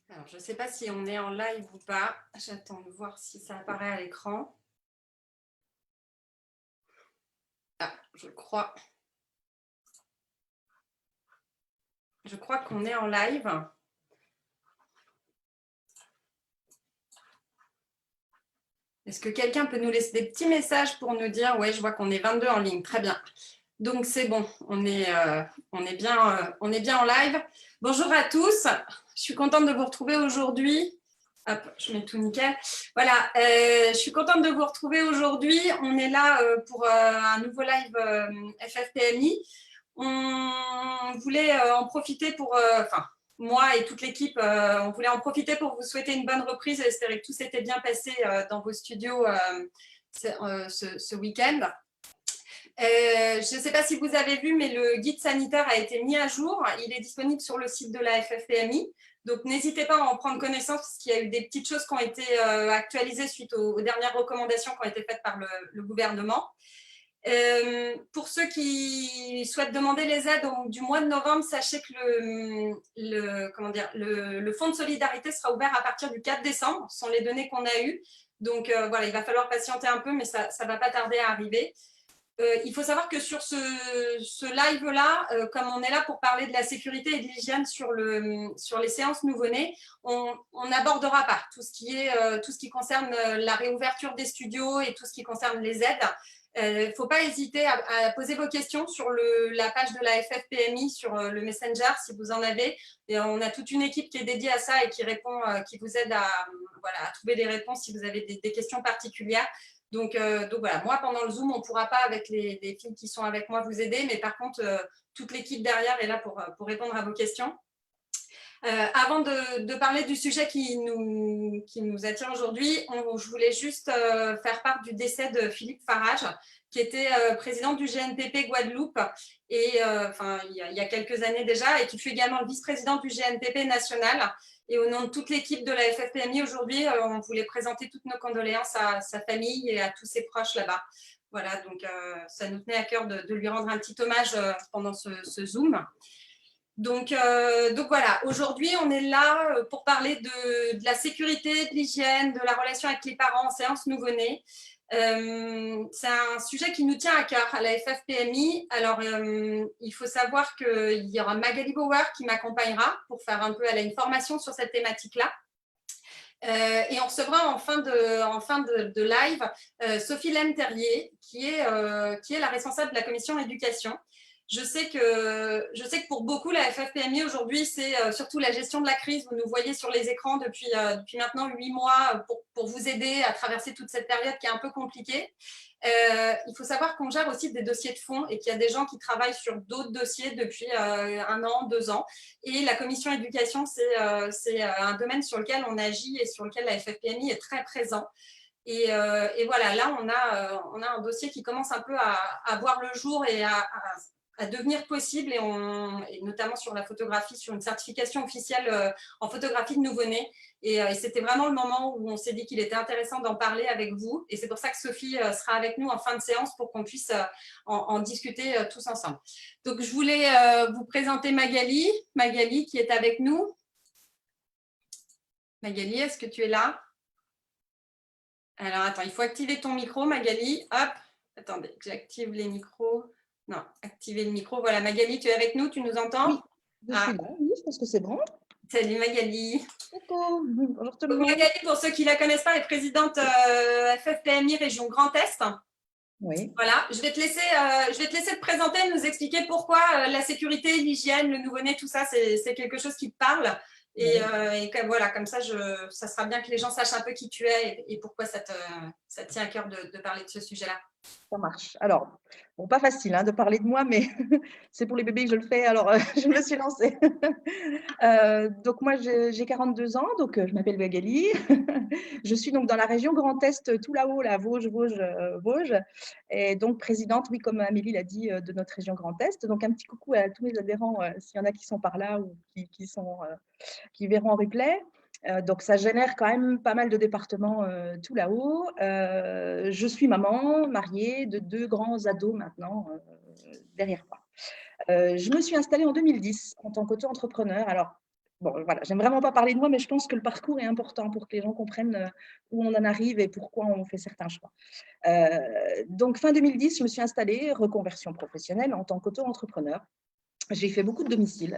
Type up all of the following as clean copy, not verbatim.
Alors, je ne sais pas si on est en live ou pas. J'attends de voir si ça apparaît à l'écran. Ah, je crois qu'on est en live. Est-ce que quelqu'un peut nous laisser des petits messages pour nous dire, ouais, je vois qu'on est 22 en ligne. Très bien. Donc, c'est bon, on est bien en live. Bonjour à tous. Je suis contente de vous retrouver aujourd'hui. Hop, je mets tout nickel. Voilà, je suis contente de vous retrouver aujourd'hui. On est là pour un nouveau live FFPMI. On voulait en profiter pour, moi et toute l'équipe, on voulait en profiter pour vous souhaiter une bonne reprise et espérer que tout s'était bien passé dans vos studios ce week-end. Je ne sais pas si vous avez vu, mais le guide sanitaire a été mis à jour. Il est disponible sur le site de la FFPMI. Donc, n'hésitez pas à en prendre connaissance parce qu'il y a eu des petites choses qui ont été actualisées suite aux dernières recommandations qui ont été faites par le gouvernement. Pour ceux qui souhaitent demander les aides du mois de novembre, sachez que le fonds de solidarité sera ouvert à partir du 4 décembre. Ce sont les données qu'on a eues. Donc, voilà, il va falloir patienter un peu, mais ça ne va pas tarder à arriver. Il faut savoir que sur ce live-là, comme on est là pour parler de la sécurité et de l'hygiène sur les séances nouveau-nés, on n'abordera pas tout ce qui concerne la réouverture des studios et tout ce qui concerne les aides. Il ne faut pas hésiter à poser vos questions sur la page de la FFPMI, sur le Messenger, si vous en avez. Et on a toute une équipe qui est dédiée à ça et qui répond, qui vous aide à trouver des réponses si vous avez des questions particulières. Donc voilà, moi, pendant le Zoom, on ne pourra pas, avec les filles qui sont avec moi, vous aider. Mais par contre, toute l'équipe derrière est là pour répondre à vos questions. Avant de parler du sujet qui nous attire aujourd'hui, je voulais juste faire part du décès de Philippe Farage, qui était président du GNPP Guadeloupe il y a quelques années déjà, et qui fut également le vice-président du GNPP national. Et au nom de toute l'équipe de la FFPMI aujourd'hui, on voulait présenter toutes nos condoléances à sa famille et à tous ses proches là-bas. Voilà, donc ça nous tenait à cœur de lui rendre un petit hommage pendant ce Zoom. Donc voilà, aujourd'hui, on est là pour parler de la sécurité, de l'hygiène, de la relation avec les parents en séance nouveau-né. C'est un sujet qui nous tient à cœur à la FFPMI. Alors, il faut savoir qu'il y aura Magali Bauer qui m'accompagnera pour faire un peu une formation sur cette thématique-là. Et on recevra en fin de live Sophie Lem-Terrier, qui est la responsable de la commission éducation. Je sais que pour beaucoup, la FFPMI aujourd'hui, c'est surtout la gestion de la crise. Vous nous voyez sur les écrans depuis maintenant 8 mois pour vous aider à traverser toute cette période qui est un peu compliquée. Il faut savoir qu'on gère aussi des dossiers de fond et qu'il y a des gens qui travaillent sur d'autres dossiers depuis 1 an, 2 ans. Et la commission éducation, c'est un domaine sur lequel on agit et sur lequel la FFPMI est très présent. Et voilà, là, on a un dossier qui commence un peu à voir le jour et à devenir possible, et notamment sur la photographie, sur une certification officielle en photographie de nouveau-né. Et c'était vraiment le moment où on s'est dit qu'il était intéressant d'en parler avec vous. Et c'est pour ça que Sophie sera avec nous en fin de séance pour qu'on puisse en discuter tous ensemble. Donc, je voulais vous présenter Magali qui est avec nous. Magali, est-ce que tu es là? Alors, attends, il faut activer ton micro, Magali. Hop, attendez, j'active les micros. Non, activer le micro. Voilà, Magali, tu es avec nous, tu nous entends? Oui, je suis là, oui, je pense que c'est bon. Salut Magali. Coucou, bonjour tout le monde. Magali, pour ceux qui ne la connaissent pas, est présidente FFPMI Région Grand Est. Oui. Voilà, je vais te laisser te présenter, nous expliquer pourquoi la sécurité, l'hygiène, le nouveau-né, tout ça, c'est quelque chose qui te parle. Et voilà, comme ça, ça sera bien que les gens sachent un peu qui tu es et pourquoi ça te tient à cœur de parler de ce sujet-là. Ça marche. Alors, bon, pas facile de parler de moi, mais c'est pour les bébés que je le fais, alors je me suis lancée. Donc moi, j'ai 42 ans, donc je m'appelle Magali. Je suis donc dans la région Grand Est, tout là-haut, la Vosges, et donc présidente, oui, comme Amélie l'a dit, de notre région Grand Est. Donc un petit coucou à tous mes adhérents, s'il y en a qui sont par là ou qui verront en replay. Donc, ça génère quand même pas mal de départements tout là-haut. Je suis maman, mariée de 2 grands ados maintenant derrière moi. Je me suis installée en 2010 en tant qu'auto-entrepreneur. Alors, bon, voilà, j'aime vraiment pas parler de moi, mais je pense que le parcours est important pour que les gens comprennent où on en arrive et pourquoi on fait certains choix. Donc, fin 2010, je me suis installée, reconversion professionnelle en tant qu'auto-entrepreneur. J'ai fait beaucoup de domiciles,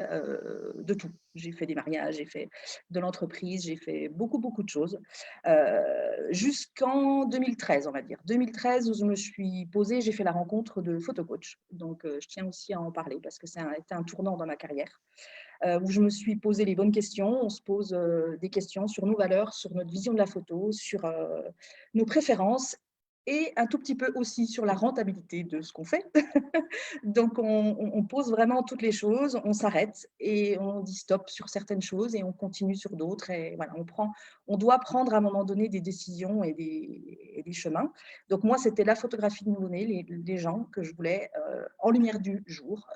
de tout. J'ai fait des mariages, j'ai fait de l'entreprise, j'ai fait beaucoup, beaucoup de choses. Jusqu'en 2013, on va dire. 2013, où je me suis posée, j'ai fait la rencontre de photocoach. Donc, je tiens aussi à en parler parce que ça a été un tournant dans ma carrière, où je me suis posé les bonnes questions. On se pose des questions sur nos valeurs, sur notre vision de la photo, sur nos préférences et un tout petit peu aussi sur la rentabilité de ce qu'on fait. Donc, on pose vraiment toutes les choses, on s'arrête et on dit stop sur certaines choses et on continue sur d'autres. Et voilà, on doit prendre à un moment donné des décisions et des chemins. Donc, moi, c'était la photographie de nouveau-né, les gens que je voulais en lumière du jour,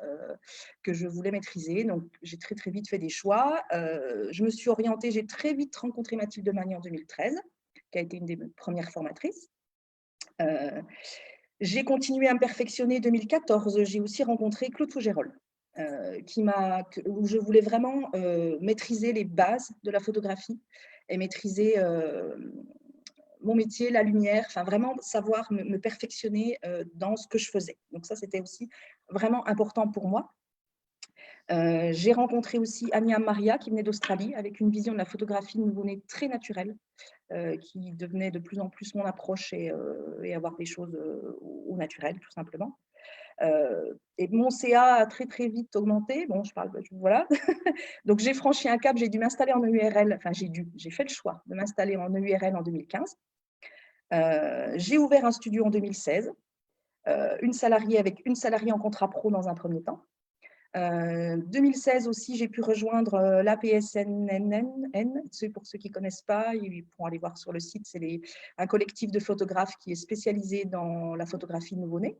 que je voulais maîtriser. Donc, j'ai très, très vite fait des choix. Je me suis orientée, j'ai très vite rencontré Mathilde Magny en 2013, qui a été une des premières formatrices. J'ai continué à me perfectionner en 2014. J'ai aussi rencontré Claude Fougerolles, où je voulais vraiment maîtriser les bases de la photographie et maîtriser mon métier, la lumière, enfin vraiment savoir me perfectionner dans ce que je faisais. Donc ça, c'était aussi vraiment important pour moi. J'ai rencontré aussi Ania Maria, qui venait d'Australie, avec une vision de la photographie de nouveau-né très naturelle, qui devenait de plus en plus mon approche et avoir des choses au naturel, tout simplement. Et mon CA a très, très vite augmenté. Bon, voilà. Donc, j'ai franchi un cap, j'ai dû m'installer en EURL. Enfin, j'ai fait le choix de m'installer en EURL en 2015. J'ai ouvert un studio en 2016, une salariée en contrat pro dans un premier temps. 2016 aussi, j'ai pu rejoindre l'APSNNN. Pour ceux qui ne connaissent pas, ils pourront aller voir sur le site. C'est un collectif de photographes qui est spécialisé dans la photographie nouveau-né,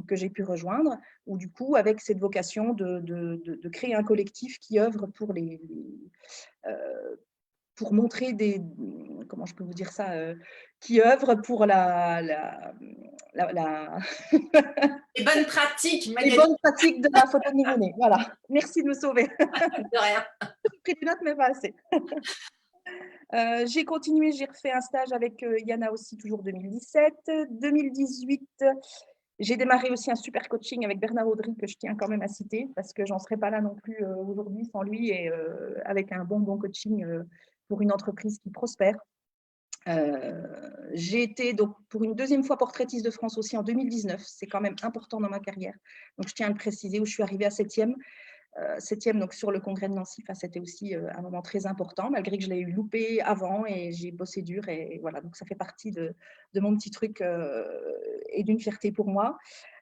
que j'ai pu rejoindre, ou du coup, avec cette vocation de créer un collectif qui œuvre pour montrer comment je peux vous dire ça, qui œuvre pour Les bonnes pratiques, les bonnes pratiques de la photo de nouveau-né. Voilà, merci de me sauver. De rien. J'ai pris des notes, mais pas assez. J'ai continué, j'ai refait un stage avec Yana aussi, toujours 2017. 2018, j'ai démarré aussi un super coaching avec Bernard Audry, que je tiens quand même à citer, parce que j'en serais pas là non plus aujourd'hui sans lui, et avec un bon coaching pour une entreprise qui prospère. J'ai été donc pour une deuxième fois portraitiste de France aussi en 2019. C'est quand même important dans ma carrière. Donc, je tiens à le préciser, où je suis arrivée à 7e. 7e donc sur le congrès de Nancy. Enfin, c'était aussi un moment très important, malgré que je l'ai eu loupé avant et j'ai bossé dur. Et voilà, donc ça fait partie de mon petit truc et d'une fierté pour moi.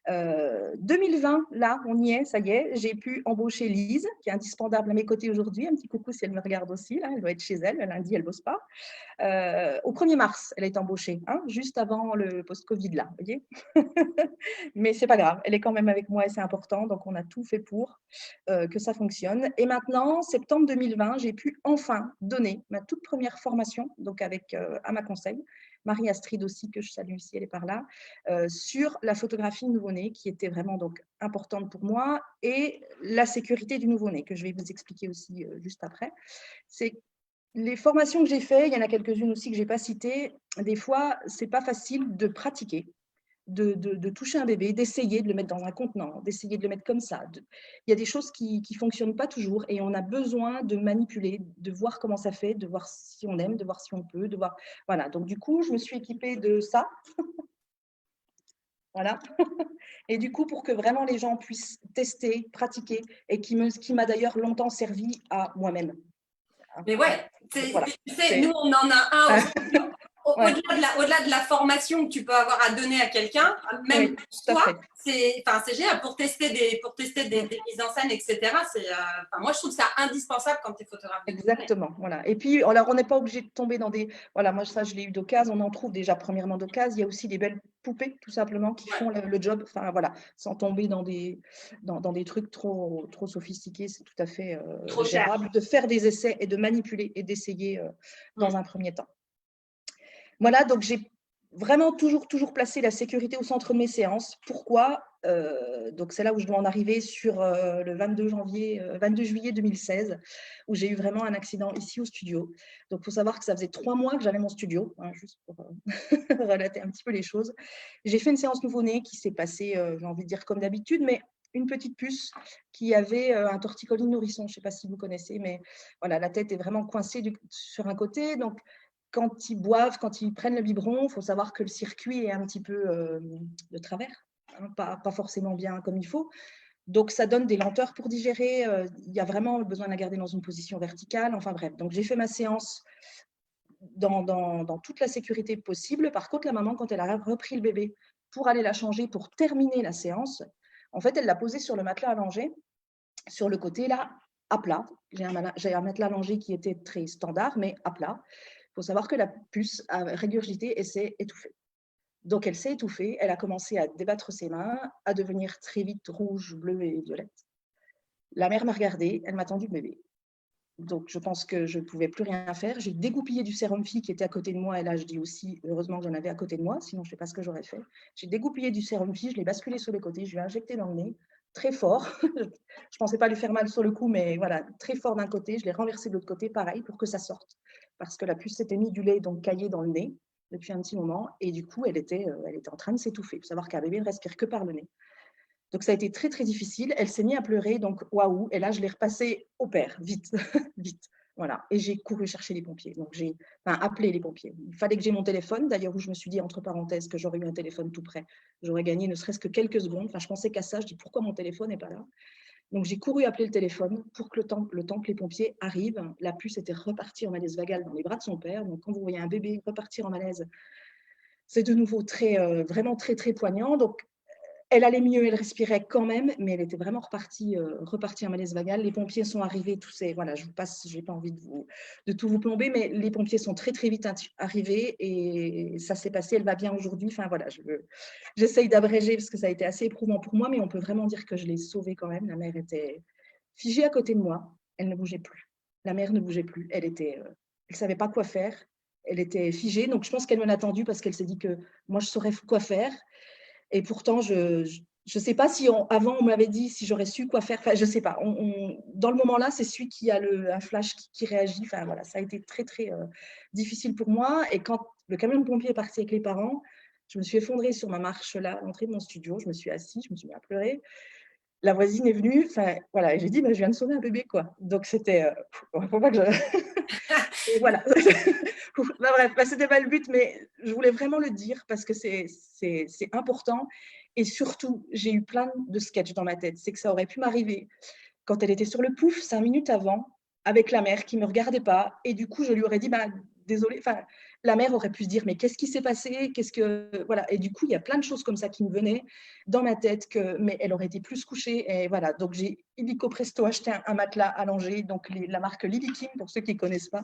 2020, là, on y est, ça y est, j'ai pu embaucher Lise, qui est indispensable à mes côtés aujourd'hui. Un petit coucou si elle me regarde aussi, là, elle doit être chez elle, lundi, elle ne bosse pas. Au 1er mars, elle est embauchée, hein, juste avant le post-Covid, là, vous voyez. Mais c'est pas grave, elle est quand même avec moi et c'est important, donc on a tout fait pour que ça fonctionne. Et maintenant, septembre 2020, j'ai pu enfin donner ma toute première formation, donc avec à ma conseil, Marie-Astrid aussi, que je salue si elle est par là, sur la photographie nouveau-né, qui était vraiment donc importante pour moi, et la sécurité du nouveau-né, que je vais vous expliquer aussi juste après. C'est les formations que j'ai faites, il y en a quelques-unes aussi que je n'ai pas citées, des fois, ce n'est pas facile de pratiquer, de toucher un bébé, d'essayer de le mettre dans un contenant, d'essayer de le mettre comme ça. Il y a des choses qui ne fonctionnent pas toujours et on a besoin de manipuler, de voir comment ça fait, de voir si on aime, de voir si on peut, de voir… Voilà, donc du coup, je me suis équipée de ça. Voilà. Et du coup, pour que vraiment les gens puissent tester, pratiquer et qui m'a d'ailleurs longtemps servi à moi-même. Mais ouais, Voilà. nous, on en a un Ouais. au-delà de la formation que tu peux avoir à donner à quelqu'un, même Oui, toi, c'est génial pour tester des mises en scène, etc. Moi, je trouve ça indispensable quand tu es photographe. Exactement, voilà. Et puis, alors, on n'est pas obligé de tomber dans des… Voilà, moi, ça, je l'ai eu d'occasion. On en trouve déjà premièrement d'occasion. Il y a aussi des belles poupées, tout simplement, qui font le job. Enfin, voilà, sans tomber dans des trucs trop sophistiqués. C'est tout à fait gérable de faire des essais et de manipuler et d'essayer dans un premier temps. Voilà, donc vraiment toujours placer la sécurité au centre de mes séances. Pourquoi? Donc c'est là où je dois en arriver sur, le 22 juillet 2016, où j'ai eu vraiment un accident ici au studio. Donc il faut savoir que ça faisait 3 mois que j'avais mon studio, hein, juste pour, relater un petit peu les choses. J'ai fait une séance nouveau-né qui s'est passée, j'ai envie de dire comme d'habitude, mais une petite puce qui avait, un torticolis nourrisson. Je ne sais pas si vous connaissez, mais voilà, la tête est vraiment coincée sur un côté. Donc quand ils boivent, quand ils prennent le biberon, il faut savoir que le circuit est un petit peu, de travers, hein, pas forcément bien comme il faut. Donc ça donne des lenteurs pour digérer, il y a vraiment besoin de la garder dans une position verticale, enfin bref. Donc j'ai fait ma séance dans toute la sécurité possible. Par contre, la maman, quand elle a repris le bébé pour aller la changer, pour terminer la séance, en fait, elle l'a posé sur le matelas allongé, sur le côté là, à plat. J'ai un matelas allongé qui était très standard, mais à plat. Il faut savoir que la puce a régurgité et s'est étouffée. Donc, elle s'est étouffée, elle a commencé à débattre ses mains, à devenir très vite rouge, bleue et violette. La mère m'a regardée, elle m'a tendu le bébé. Donc, je pense que je ne pouvais plus rien faire. J'ai dégoupillé du sérum Phi qui était à côté de moi. Et là, je dis aussi, heureusement que j'en avais à côté de moi, sinon je ne sais pas ce que j'aurais fait. J'ai dégoupillé du sérum Phi, je l'ai basculé sur le côté, je lui ai injecté dans le nez, très fort. Je ne pensais pas lui faire mal sur le coup, mais voilà, très fort d'un côté. Je l'ai renversé de l'autre côté, pareil, pour que ça sorte. Parce que la puce s'était mise du lait, donc caillé dans le nez, depuis un petit moment. Et du coup, elle était en train de s'étouffer. Il faut savoir qu'un bébé ne respire que par le nez. Donc, ça a été très, très difficile. Elle s'est mise à pleurer, donc waouh. Et là, je l'ai repassée au père, vite, vite. Voilà. Et j'ai couru chercher les pompiers. Donc, j'ai appelé les pompiers. Il fallait que j'ai mon téléphone, d'ailleurs, où je me suis dit, entre parenthèses, que j'aurais eu un téléphone tout près. J'aurais gagné ne serait-ce que quelques secondes. Enfin, je pensais qu'à ça. Je dis, pourquoi mon téléphone n'est pas là? Donc, j'ai couru appeler le téléphone pour que le temps que les pompiers arrivent, la puce était repartie en malaise vagal dans les bras de son père. Donc, quand vous voyez un bébé repartir en malaise, c'est de nouveau vraiment très, très poignant. Donc, elle allait mieux, elle respirait quand même, mais elle était vraiment repartie en malaise vagal. Les pompiers sont arrivés, voilà, je vous passe, je n'ai pas envie de tout vous plomber, mais les pompiers sont très, très vite arrivés et ça s'est passé, elle va bien aujourd'hui. Enfin, voilà, j'essaye d'abréger parce que ça a été assez éprouvant pour moi, mais on peut vraiment dire que je l'ai sauvée quand même. La mère était figée à côté de moi, elle ne bougeait plus. La mère ne bougeait plus, elle ne savait pas quoi faire, elle était figée. Donc, je pense qu'elle me l'a tendue parce qu'elle s'est dit que moi, je saurais quoi faire. Et pourtant, je ne sais pas si avant, on m'avait dit si j'aurais su quoi faire. Enfin, je ne sais pas. Dans le moment-là, c'est celui qui a un flash qui réagit. Enfin, voilà, ça a été très, très difficile pour moi. Et quand le camion de pompiers est parti avec les parents, je me suis effondrée sur ma marche là, à l'entrée de mon studio. Je me suis assise, je me suis mis à pleurer. La voisine est venue. Enfin, voilà, et j'ai dit, bah, je viens de sauver un bébé, quoi. Donc, c'était... faut pas que je... Et voilà. Bah, bref, bah, c'était pas le but, mais je voulais vraiment le dire parce que c'est important. Et surtout, j'ai eu plein de sketchs dans ma tête. C'est que ça aurait pu m'arriver quand elle était sur le pouf, 5 minutes avant, avec la mère qui ne me regardait pas. Et du coup, je lui aurais dit, bah, désolée. Enfin, la mère aurait pu se dire, mais qu'est-ce qui s'est passé? Voilà. Et du coup, il y a plein de choses comme ça qui me venaient dans ma tête, mais elle aurait été plus couchée. Et voilà. Donc, j'ai illico presto acheté un matelas allongé, donc la marque Lily Kim, pour ceux qui ne connaissent pas,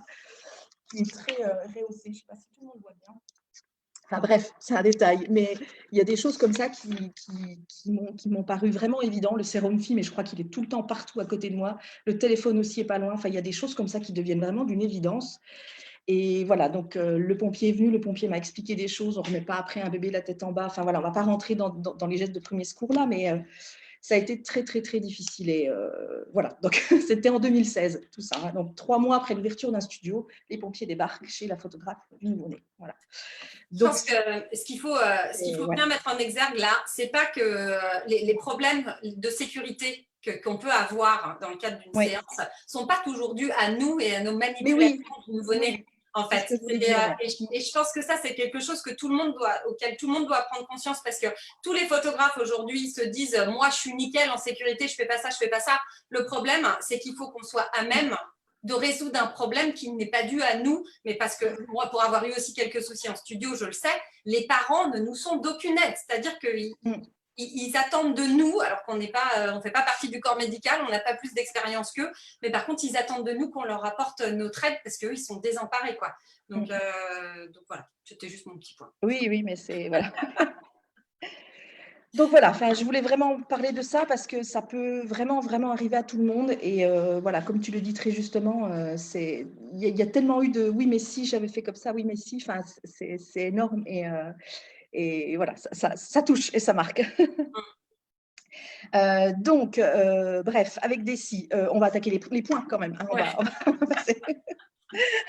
qui est très rehaussé. Je ne sais pas si tout le monde voit bien. Enfin bref, c'est un détail. Mais il y a des choses comme ça qui m'ont paru vraiment évidentes. Le sérum Phi, mais je crois qu'il est tout le temps partout à côté de moi. Le téléphone aussi est pas loin. Enfin, il y a des choses comme ça qui deviennent vraiment d'une évidence. Et voilà, donc le pompier est venu, le pompier m'a expliqué des choses. On ne remet pas après un bébé la tête en bas. Enfin voilà, on ne va pas rentrer dans les gestes de premier secours là, mais ça a été très, très, très difficile. Et voilà, donc c'était en 2016, tout ça. Hein. Donc 3 mois après l'ouverture d'un studio, les pompiers débarquent chez la photographe du nouveau-né. Voilà. Je pense que ce qu'il faut ouais. bien mettre en exergue là, c'est pas que les problèmes de sécurité qu'on peut avoir dans le cadre d'une séance sont pas toujours dus à nous et à nos manipulations du nouveau-né. En fait, et je pense que ça, c'est quelque chose auquel tout le monde doit prendre conscience parce que tous les photographes aujourd'hui se disent moi, je suis nickel en sécurité, je fais pas ça, je fais pas ça. Le problème, c'est qu'il faut qu'on soit à même de résoudre un problème qui n'est pas dû à nous, mais parce que moi, pour avoir eu aussi quelques soucis en studio, je le sais, les parents ne nous sont d'aucune aide. C'est-à-dire qu'ils attendent de nous, alors qu'on n'est pas, on fait pas partie du corps médical, on n'a pas plus d'expérience qu'eux, mais par contre, ils attendent de nous qu'on leur apporte notre aide parce qu'eux, ils sont désemparés, quoi. Donc voilà, c'était juste mon petit point. Oui, mais c'est voilà. Donc voilà, enfin, je voulais vraiment parler de ça parce que ça peut vraiment, vraiment arriver à tout le monde. Et voilà, comme tu le dis très justement, il y a tellement eu de oui, mais si, j'avais fait comme ça, oui, mais si, enfin, c'est énorme. Et voilà, ça touche et ça marque. Donc, bref, avec des si, on va attaquer les points quand même. Hein, Ouais. on va passer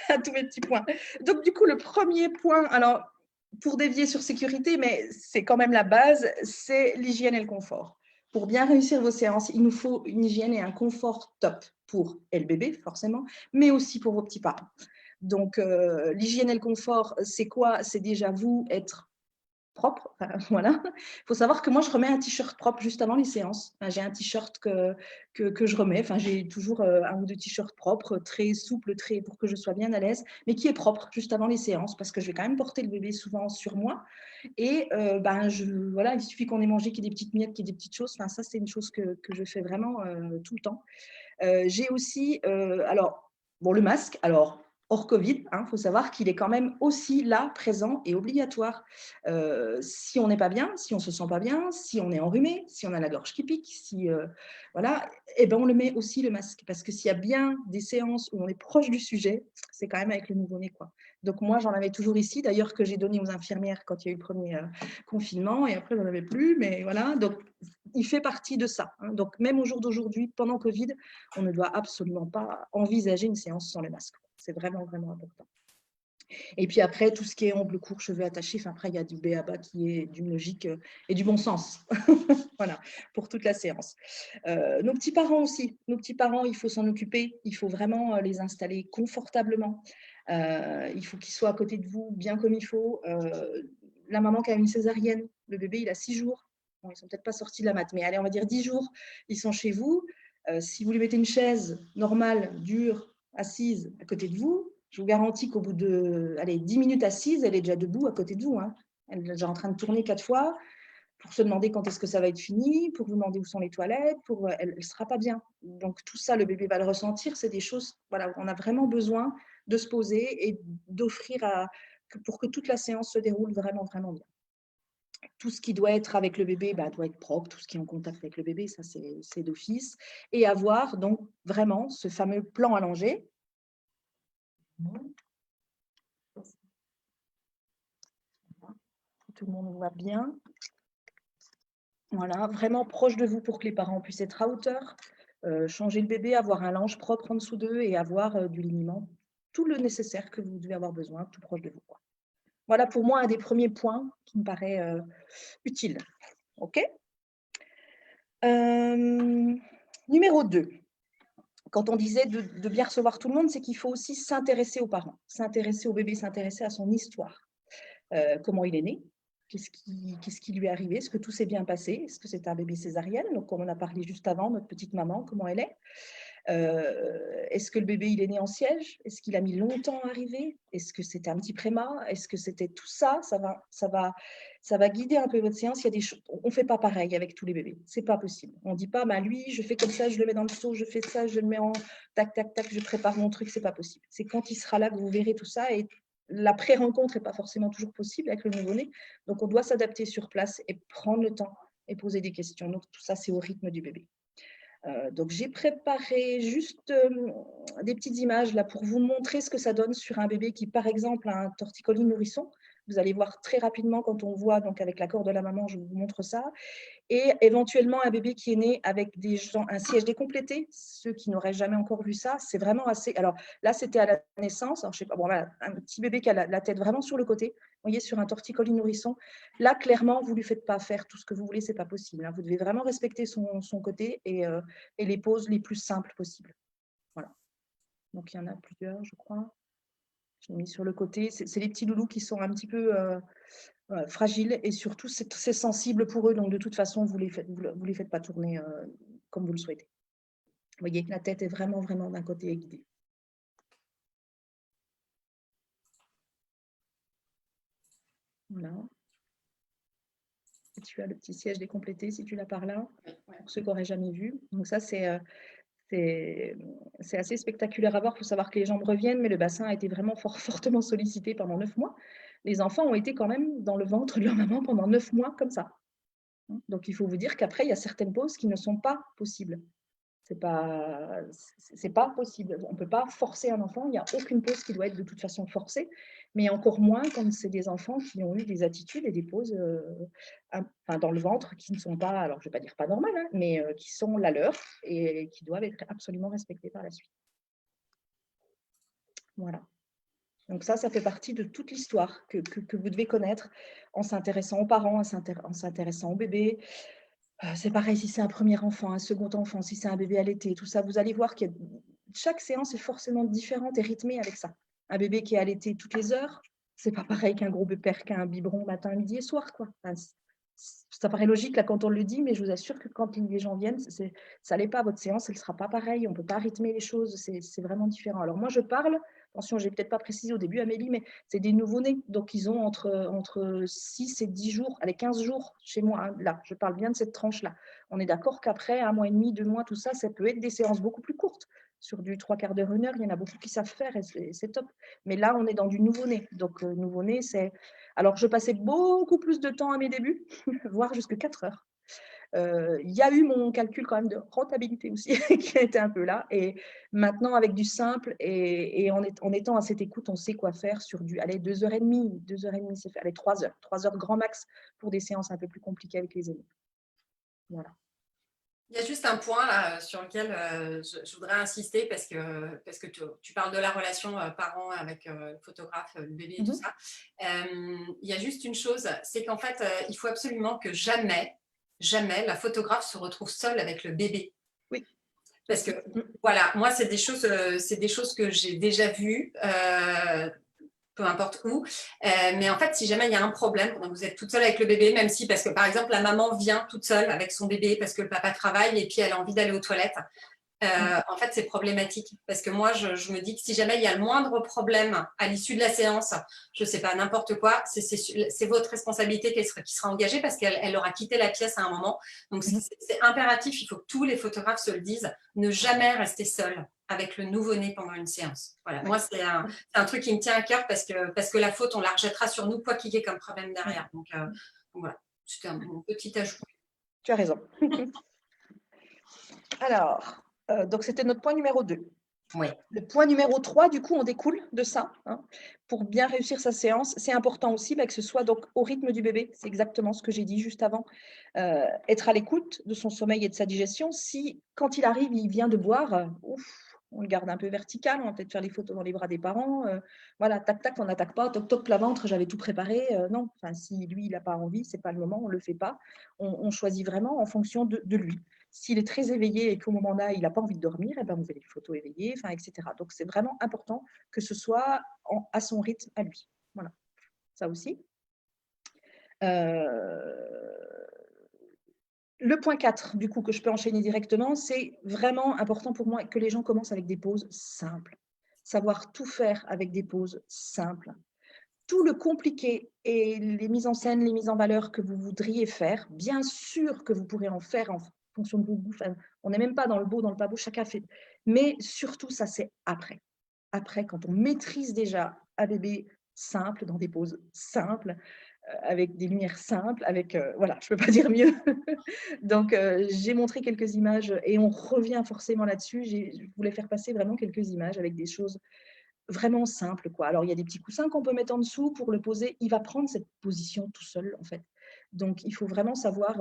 à tous mes petits points. Donc, du coup, le premier point, alors, pour dévier sur sécurité, mais c'est quand même la base, c'est l'hygiène et le confort. Pour bien réussir vos séances, il nous faut une hygiène et un confort top pour et le bébé, forcément, mais aussi pour vos petits parents. Donc, l'hygiène et le confort, c'est quoi? C'est déjà vous être propre, enfin, voilà. Il faut savoir que moi, je remets un t-shirt propre juste avant les séances. Enfin, j'ai un t-shirt que je remets. Enfin, j'ai toujours un ou deux t-shirts propres, très souples, très, pour que je sois bien à l'aise, mais qui est propre juste avant les séances, parce que je vais quand même porter le bébé souvent sur moi. Et voilà, il suffit qu'on ait mangé qu'il y ait des petites miettes, qu'il y ait des petites choses. Enfin, ça, c'est une chose que je fais vraiment tout le temps. J'ai aussi, alors, bon, le masque, alors, hors Covid, il faut savoir qu'il est quand même aussi là, présent et obligatoire. Si on n'est pas bien, si on ne se sent pas bien, si on est enrhumé, si on a la gorge qui pique, si, voilà, eh ben, on le met aussi le masque. Parce que s'il y a bien des séances où on est proche du sujet, c'est quand même avec le nouveau-né, quoi. Donc moi, j'en avais toujours ici, d'ailleurs, que j'ai donné aux infirmières quand il y a eu le premier confinement, et après, j'en avais plus, mais voilà. Donc, il fait partie de ça. Hein. Donc, même au jour d'aujourd'hui, pendant Covid, on ne doit absolument pas envisager une séance sans le masque. C'est vraiment, vraiment important. Et puis après, tout ce qui est ongles courts, cheveux attachés, enfin, après, il y a du b.a.-ba qui est d'une logique et du bon sens. Voilà, pour toute la séance. Nos petits-parents aussi. Nos petits-parents, il faut s'en occuper. Il faut vraiment les installer confortablement. Il faut qu'ils soient à côté de vous bien comme il faut. La maman qui a une césarienne, le bébé, il a 6 jours. Bon, ils ne sont peut-être pas sortis de la mat, mais allez, on va dire 10 jours. Ils sont chez vous. Si vous lui mettez une chaise normale, dure, assise à côté de vous, je vous garantis qu'au bout de 10 minutes assise, elle est déjà debout à côté de vous. Hein. Elle est déjà en train de tourner 4 fois pour se demander quand est-ce que ça va être fini, pour vous demander où sont les toilettes, elle ne sera pas bien. Donc tout ça, le bébé va le ressentir. C'est des choses, voilà, où on a vraiment besoin de se poser et d'offrir pour que toute la séance se déroule vraiment, vraiment bien. Tout ce qui doit être avec le bébé doit être propre, tout ce qui est en contact avec le bébé, ça c'est d'office. Et avoir donc vraiment ce fameux plan allongé. Tout le monde voit bien. Voilà, vraiment proche de vous pour que les parents puissent être à hauteur, changer le bébé, avoir un linge propre en dessous d'eux et avoir du liniment, tout le nécessaire que vous devez avoir besoin, tout proche de vous. Quoi. Voilà pour moi un des premiers points qui me paraît utile. OK. Numéro 2. Quand on disait de bien recevoir tout le monde, c'est qu'il faut aussi s'intéresser aux parents, s'intéresser au bébé, s'intéresser à son histoire. Comment il est né, qu'est-ce qui lui est arrivé, est-ce que tout s'est bien passé, est-ce que c'est un bébé césarienne, donc comme on a parlé juste avant, notre petite maman, comment elle est. Est-ce que le bébé il est né en siège, est-ce qu'il a mis longtemps à arriver, est-ce que c'était un petit préma, est-ce que c'était tout ça, ça va guider un peu votre séance. Il y a des choses, on ne fait pas pareil avec tous les bébés, c'est pas possible. On ne dit pas, lui, je fais comme ça, je le mets dans le seau, je fais ça, je le mets en tac, tac, tac, je prépare mon truc, c'est pas possible. C'est quand il sera là que vous verrez tout ça et la pré-rencontre n'est pas forcément toujours possible avec le nouveau-né. Donc, on doit s'adapter sur place et prendre le temps et poser des questions. Donc, tout ça, c'est au rythme du bébé. Donc, j'ai préparé juste des petites images là pour vous montrer ce que ça donne sur un bébé qui, par exemple, a un torticolis nourrisson. Vous allez voir très rapidement quand on voit, donc avec l'accord de la maman, je vous montre ça. Et éventuellement un bébé qui est né avec un siège décomplété. Ceux qui n'auraient jamais encore vu ça, c'est vraiment assez. Alors là, c'était à la naissance. Alors, je sais pas, bon, voilà, un petit bébé qui a la tête vraiment sur le côté. Vous voyez, sur un torticolis nourrisson. Là, clairement, vous ne lui faites pas faire tout ce que vous voulez, c'est pas possible. Hein. Vous devez vraiment respecter son côté et les poses les plus simples possibles. Voilà. Donc, il y en a plusieurs, je crois. J'ai mis sur le côté. C'est les petits loulous qui sont un petit peu fragiles et surtout, c'est sensible pour eux. Donc, de toute façon, vous ne les faites pas tourner comme vous le souhaitez. Vous voyez que la tête est vraiment, vraiment d'un côté guidée. Voilà. Et tu as le petit siège décomplété si tu l'as par là, pour ceux qui n'auraient jamais vu. Donc ça, c'est assez spectaculaire à voir. Il faut savoir que les jambes reviennent, mais le bassin a été vraiment fortement sollicité pendant 9 mois. Les enfants ont été quand même dans le ventre de leur maman pendant 9 mois comme ça. Donc, il faut vous dire qu'après, il y a certaines poses qui ne sont pas possibles. C'est pas possible. On ne peut pas forcer un enfant. Il n'y a aucune pose qui doit être de toute façon forcée, mais encore moins quand c'est des enfants qui ont eu des attitudes et des poses dans le ventre qui ne sont pas, alors je ne vais pas dire pas normales, hein, mais qui sont la leur et qui doivent être absolument respectées par la suite. Voilà. Donc ça fait partie de toute l'histoire que vous devez connaître en s'intéressant aux parents, en s'intéressant au bébé. C'est pareil si c'est un premier enfant, un second enfant, si c'est un bébé allaité, tout ça, vous allez voir que chaque séance est forcément différente et rythmée avec ça. Un bébé qui est allaité toutes les heures, c'est pas pareil qu'un gros père qui a un biberon matin, midi et soir, quoi. Enfin, ça paraît logique là quand on le dit, mais je vous assure que quand les gens viennent, ça l'est pas. Votre séance, elle sera pas pareille. On peut pas rythmer les choses. C'est vraiment différent. Alors moi, je parle. Attention, j'ai peut-être pas précisé au début, Amélie, mais c'est des nouveau-nés. Donc, ils ont entre 6 et 10 jours, allez, 15 jours chez moi. Hein, là, je parle bien de cette tranche-là. On est d'accord qu'après, 1 mois et demi, 2 mois, tout ça, ça peut être des séances beaucoup plus courtes. Sur du 3/4 d'heure, 1 heure, il y en a beaucoup qui savent faire et c'est top. Mais là, on est dans du nouveau-né. Donc, nouveau-né, c'est… Alors, je passais beaucoup plus de temps à mes débuts, voire jusqu'à 4 heures. Il y a eu mon calcul quand même de rentabilité aussi qui a été un peu là. Et maintenant, avec du simple et en étant à cette écoute, on sait quoi faire sur du, allez, 2h30, 2h30, c'est fait, allez, 3 heures. 3 heures grand max pour des séances un peu plus compliquées avec les aînés. Voilà. Il y a juste un point là, sur lequel je voudrais insister parce que tu parles de la relation parent avec le photographe, le bébé et tout ça. Il y a juste une chose, c'est qu'en fait, il faut absolument que jamais la photographe se retrouve seule avec le bébé. Oui. Parce que, voilà, moi, c'est des choses que j'ai déjà vues. Peu importe où. Mais en fait, si jamais il y a un problème, donc vous êtes toute seule avec le bébé, même si, parce que par exemple, la maman vient toute seule avec son bébé parce que le papa travaille et puis elle a envie d'aller aux toilettes, en fait, c'est problématique. Parce que moi, je me dis que si jamais il y a le moindre problème à l'issue de la séance, je ne sais pas, n'importe quoi, c'est votre responsabilité qui sera engagée parce qu'elle aura quitté la pièce à un moment. Donc, c'est impératif, il faut que tous les photographes se le disent, ne jamais rester seul avec le nouveau-né pendant une séance. Voilà. Moi, c'est un truc qui me tient à cœur parce que la faute, on la rejettera sur nous, quoi qu'il y ait comme problème derrière. Donc voilà, c'était mon petit ajout. Tu as raison. Alors, donc c'était notre point numéro 2. Oui. Le point numéro 3, du coup, on découle de ça. Hein. Pour bien réussir sa séance, c'est important aussi que ce soit donc au rythme du bébé. C'est exactement ce que j'ai dit juste avant. Être à l'écoute de son sommeil et de sa digestion. Si, quand il arrive, il vient de boire, on le garde un peu vertical, on va peut-être faire les photos dans les bras des parents. Voilà, tac, tac, on n'attaque pas, toc, toc, plat ventre, j'avais tout préparé. Non, enfin, si lui, il n'a pas envie, ce n'est pas le moment, on ne le fait pas. On choisit vraiment en fonction de lui. S'il est très éveillé et qu'au moment-là, il n'a pas envie de dormir, eh ben, vous faites les photos éveillées, etc. Donc, c'est vraiment important que ce soit à son rythme à lui. Voilà, ça aussi. Le point 4, du coup, que je peux enchaîner directement, c'est vraiment important pour moi que les gens commencent avec des pauses simples. Savoir tout faire avec des pauses simples. Tout le compliqué et les mises en scène, les mises en valeur que vous voudriez faire, bien sûr que vous pourrez en faire en fonction de vos goûts. Enfin, on n'est même pas dans le beau, dans le pas beau, chacun fait. Mais surtout, ça, c'est après. Après, quand on maîtrise déjà un bébé simple, dans des poses simples, avec des lumières simples, avec, voilà, je ne peux pas dire mieux. Donc, j'ai montré quelques images et on revient forcément là-dessus. Je voulais faire passer vraiment quelques images avec des choses vraiment simples, quoi. Alors, il y a des petits coussins qu'on peut mettre en dessous pour le poser. Il va prendre cette position tout seul, en fait. Donc, il faut vraiment savoir,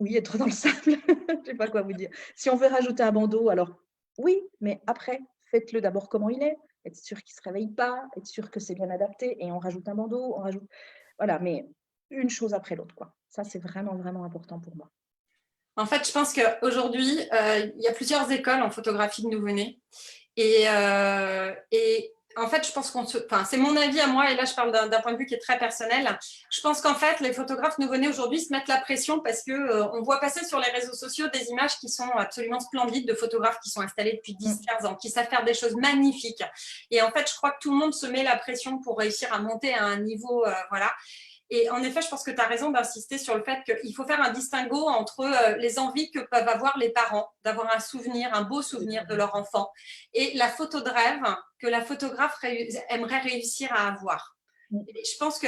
oui, être dans le simple. Je ne sais pas quoi vous dire. Si on veut rajouter un bandeau, alors oui, mais après, faites-le d'abord comment il est. Être sûr qu'il ne se réveille pas, être sûr que c'est bien adapté et on rajoute un bandeau, on rajoute… Voilà, mais une chose après l'autre, quoi. Ça, c'est vraiment, vraiment important pour moi. En fait, je pense qu'aujourd'hui, il y a plusieurs écoles en photographie de nouveau-nés. Et en fait, je pense c'est mon avis à moi, et là, je parle d'un point de vue qui est très personnel. Je pense qu'en fait, les photographes nouveau-nés aujourd'hui se mettent la pression parce qu'on voit passer sur les réseaux sociaux des images qui sont absolument splendides de photographes qui sont installés depuis 10-15 ans, qui savent faire des choses magnifiques. Et en fait, je crois que tout le monde se met la pression pour réussir à monter à un niveau, voilà. Et en effet, je pense que tu as raison d'insister sur le fait qu'il faut faire un distinguo entre les envies que peuvent avoir les parents d'avoir un souvenir, un beau souvenir de leur enfant, et la photo de rêve que la photographe aimerait réussir à avoir. Et je pense que